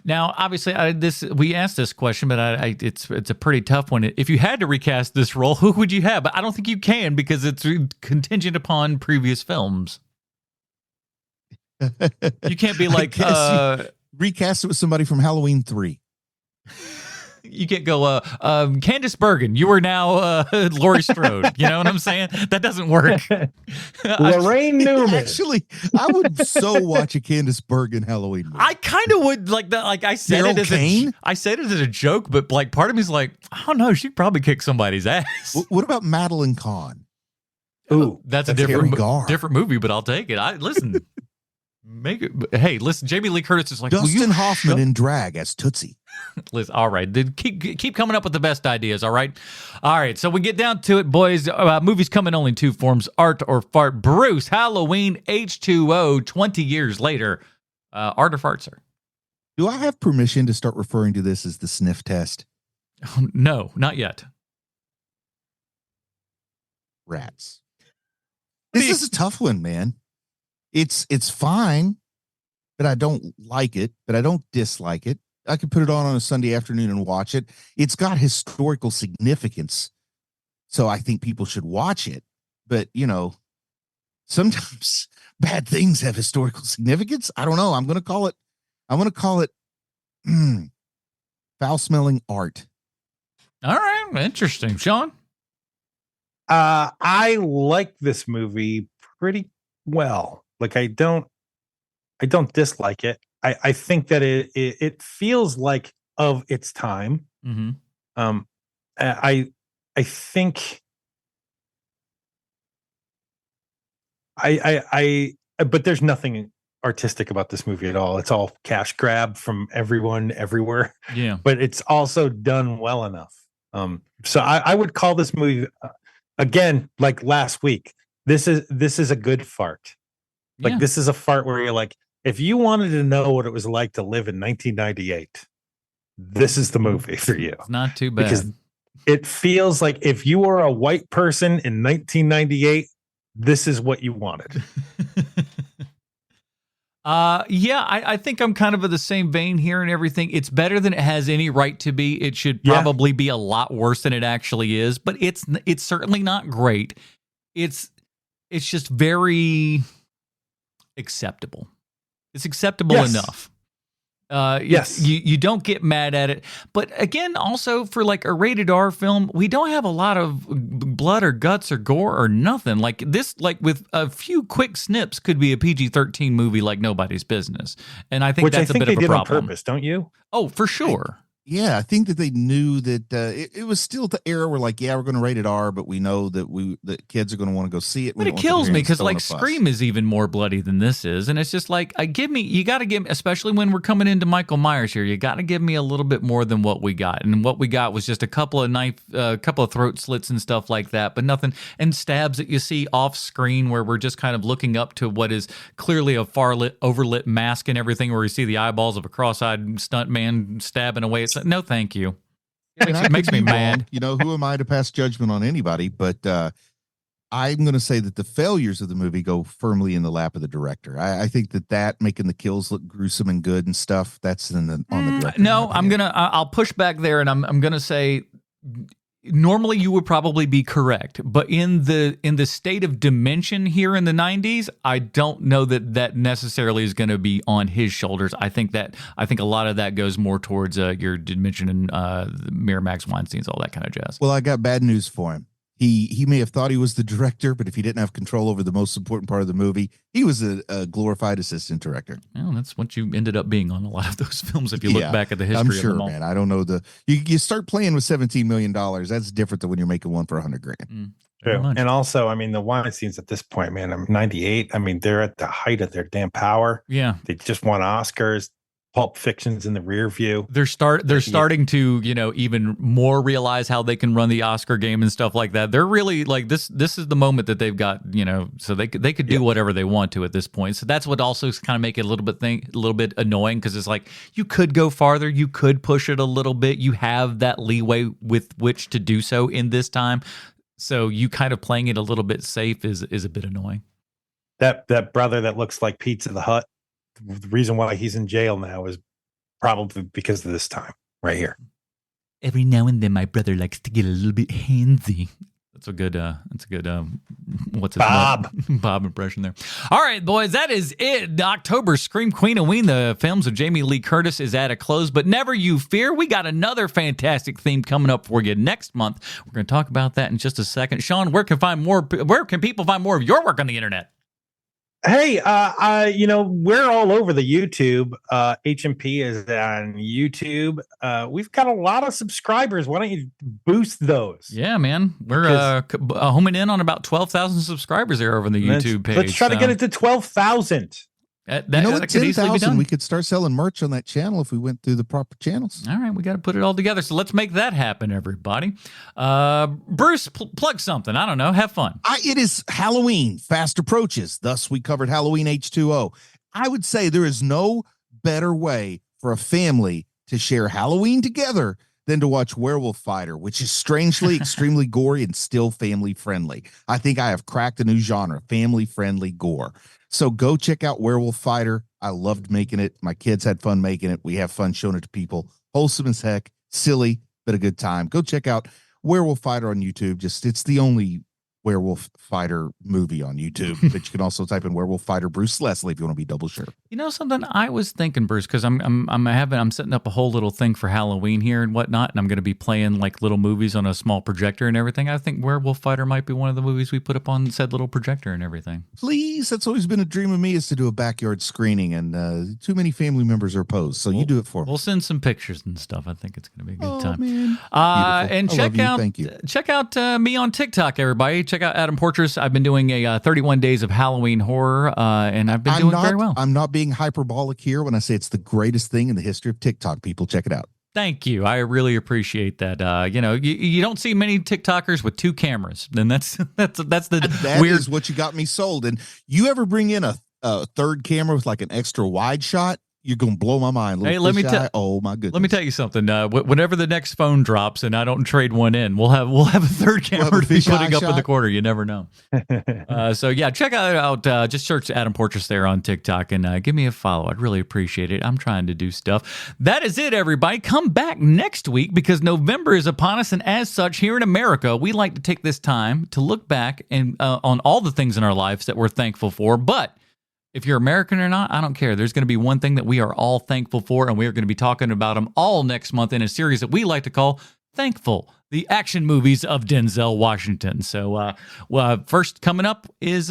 [SPEAKER 1] Now, obviously, we asked this question, but it's a pretty tough one. If you had to recast this role, who would you have? But I don't think you can because it's contingent upon previous films. You can't be like
[SPEAKER 3] recast it with somebody from Halloween 3.
[SPEAKER 1] You can't go, Candace Bergen, you are now Laurie Strode. You know what I'm saying? That doesn't work.
[SPEAKER 2] Lorraine Newman.
[SPEAKER 3] Actually, I would so watch a Candace Bergen Halloween movie.
[SPEAKER 1] I kind of would like that. Like I said it as a joke, but like part of me is like, I don't know, she'd probably kick somebody's ass.
[SPEAKER 3] What about Madeline Kahn?
[SPEAKER 1] Ooh, that's a different movie, but I'll take it. Listen. Hey, listen, Jamie Lee Curtis is like
[SPEAKER 3] Dustin Hoffman in drag as Tootsie.
[SPEAKER 1] Listen, all right, keep coming up with the best ideas. All right, so we get down to it, boys. Movies come in only two forms: art or fart. Bruce, Halloween H20, 20 years later, art or fart, sir?
[SPEAKER 3] Do I have permission to start referring to this as the sniff test?
[SPEAKER 1] No, not yet.
[SPEAKER 3] Rats. This is a tough one, man. It's fine, but I don't like it, but I don't dislike it. I could put it on a Sunday afternoon and watch it. It's got historical significance, so I think people should watch it. But, sometimes bad things have historical significance. I don't know. I'm going to call it foul-smelling art.
[SPEAKER 1] All right. Interesting. Sean?
[SPEAKER 2] I like this movie pretty well. Like I don't dislike it. I think that it feels like of its time.
[SPEAKER 1] Mm-hmm.
[SPEAKER 2] I think but there's nothing artistic about this movie at all. It's all cash grab from everyone everywhere.
[SPEAKER 1] Yeah.
[SPEAKER 2] But it's also done well enough. So I would call this movie again, like last week. This is a good fart. Like this is a fart where you're like, if you wanted to know what it was like to live in 1998, this is the movie for you.
[SPEAKER 1] It's not too bad.
[SPEAKER 2] Because it feels like if you were a white person in 1998, this is what you wanted.
[SPEAKER 1] I think I'm kind of in the same vein here and everything. It's better than it has any right to be. It should probably be a lot worse than it actually is, but it's certainly not great. It's just very acceptable. It's acceptable enough.
[SPEAKER 2] Yes.
[SPEAKER 1] You don't get mad at it. But again, also for like a rated R film, we don't have a lot of blood or guts or gore or nothing. Like this, like with a few quick snips, could be a PG-13 movie like nobody's business. And I think that's a bit of a problem.
[SPEAKER 2] On purpose, don't you?
[SPEAKER 1] Oh, for sure.
[SPEAKER 3] Yeah, I think that they knew that it was still the era where, like, we're going to rate it R, but we know that kids are going to want to go see it.
[SPEAKER 1] But it kills me because, like, Scream is even more bloody than this is, and it's just like, you got to give me, especially when we're coming into Michael Myers here, you got to give me a little bit more than what we got, and what we got was just a couple of throat slits and stuff like that, but nothing, and stabs that you see off screen where we're just kind of looking up to what is clearly a overlit mask and everything, where we see the eyeballs of a cross-eyed stunt man stabbing away. It's no, thank you. It makes me mad.
[SPEAKER 3] You know, who am I to pass judgment on anybody? But I'm going to say that the failures of the movie go firmly in the lap of the director. I think that making the kills look gruesome and good and stuff, that's on the director.
[SPEAKER 1] No, I'll push back there, and I'm gonna say, normally you would probably be correct, but in the state of dimension here in the 90s, I don't know that necessarily is going to be on his shoulders. I think a lot of that goes more towards your dimension and Miramax Weinstein's, all that kind of jazz.
[SPEAKER 3] Well, I got bad news for him. He may have thought he was the director, but if he didn't have control over the most important part of the movie, he was a glorified assistant director.
[SPEAKER 1] Well, that's what you ended up being on a lot of those films. If you look back at the history,
[SPEAKER 3] I'm sure,
[SPEAKER 1] of them all.
[SPEAKER 3] Man. I don't know you start playing with $17 million. That's different than when you're making one for $100,000.
[SPEAKER 2] True. And also, I mean, the Weinsteins at this point, man, I'm 98. I mean, they're at the height of their damn power.
[SPEAKER 1] Yeah,
[SPEAKER 2] they just won Oscars. Pulp Fiction's in the rear view.
[SPEAKER 1] They're starting to, even more realize how they can run the Oscar game and stuff like that. They're really like this is the moment that they've got, so they could do whatever they want to at this point. So that's what also kind of make it a little bit annoying, because it's like you could go farther, you could push it a little bit. You have that leeway with which to do so in this time. So you kind of playing it a little bit safe is a bit annoying.
[SPEAKER 2] That brother that looks like Pizza the Hut. The reason why he's in jail now is probably because of this time right here.
[SPEAKER 1] Every now and then, my brother likes to get a little bit handsy. That's a good. What's his Bob impression there. All right, boys, that is it. October Scream Queen-O-Ween, the films of Jamie Lee Curtis, is at a close, but never you fear. We got another fantastic theme coming up for you next month. We're going to talk about that in just a second. Sean, where can people find more of your work on the internet?
[SPEAKER 2] Hey, we're all over the YouTube. HMP is on YouTube. We've got a lot of subscribers. Why don't you boost those?
[SPEAKER 1] Yeah, man. We're homing in on about 12,000 subscribers there over the YouTube page.
[SPEAKER 2] Let's try to get it to 12,000.
[SPEAKER 3] At 10,000, we could start selling merch on that channel if we went through the proper channels.
[SPEAKER 1] All right, we got to put it all together. So let's make that happen, everybody. Bruce, plug something. I don't know. Have fun.
[SPEAKER 3] It is Halloween. Fast approaches. Thus, we covered Halloween H20. I would say there is no better way for a family to share Halloween together than to watch Werewolf Fighter, which is strangely extremely gory and still family friendly. I think I have cracked a new genre, family friendly gore. So go check out Werewolf Fighter. I loved making it. My kids had fun making it. We have fun showing it to people. Wholesome as heck, silly, but a good time. Go check out Werewolf Fighter on YouTube. It's the only Werewolf Fighter movie on YouTube, but you can also type in Werewolf Fighter Bruce Leslie if you want to be double sure.
[SPEAKER 1] You know something I was thinking, Bruce, because I'm setting up a whole little thing for Halloween here and whatnot, and I'm going to be playing like little movies on a small projector and everything. I think Werewolf Fighter might be one of the movies we put up on said little projector and everything.
[SPEAKER 3] Please, that's always been a dream of me, is to do a backyard screening, and too many family members are opposed, so you do it for me.
[SPEAKER 1] We'll send some pictures and stuff. I think it's going to be a good time.
[SPEAKER 3] Man.
[SPEAKER 1] And check out me on TikTok, everybody. Check out Adam Portress. I've been doing a 31 days of Halloween horror, and I've been doing very well.
[SPEAKER 3] I'm not being hyperbolic here when I say it's the greatest thing in the history of TikTok. People, check it out.
[SPEAKER 1] Thank you. I really appreciate that. You don't see many TikTokers with two cameras, and that's
[SPEAKER 3] that
[SPEAKER 1] weird.
[SPEAKER 3] Is what you got me sold. And you ever bring in a third camera with like an extra wide shot? You're gonna blow my mind.
[SPEAKER 1] Hey, let me tell.
[SPEAKER 3] Oh my goodness.
[SPEAKER 1] Let me tell you something. Whenever the next phone drops and I don't trade one in, we'll have a third camera to be putting up in the corner. You never know. So yeah, check out. Just search Adam Portress there on TikTok and give me a follow. I'd really appreciate it. I'm trying to do stuff. That is it, everybody. Come back next week because November is upon us, and as such, here in America, we like to take this time to look back and on all the things in our lives that we're thankful for. But if you're American or not, I don't care. There's going to be one thing that we are all thankful for, and we are going to be talking about them all next month in a series that we like to call Thankful, the action movies of Denzel Washington. So, first coming up is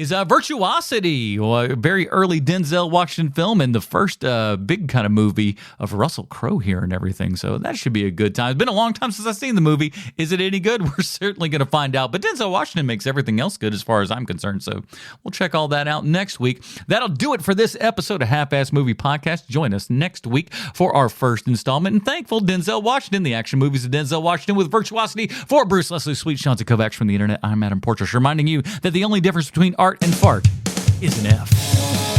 [SPEAKER 1] Virtuosity, a very early Denzel Washington film and the first big kind of movie of Russell Crowe here and everything. So that should be a good time. It's been a long time since I've seen the movie. Is it any good? We're certainly going to find out. But Denzel Washington makes everything else good as far as I'm concerned. So we'll check all that out next week. That'll do it for this episode of Half-Ass Movie Podcast. Join us next week for our first installment. And thankful Denzel Washington, the action movies of Denzel Washington with Virtuosity. For Bruce Leslie Sweet, Sean Kovacs from the internet, I'm Adam Portress, reminding you that the only difference between art and fart is an F.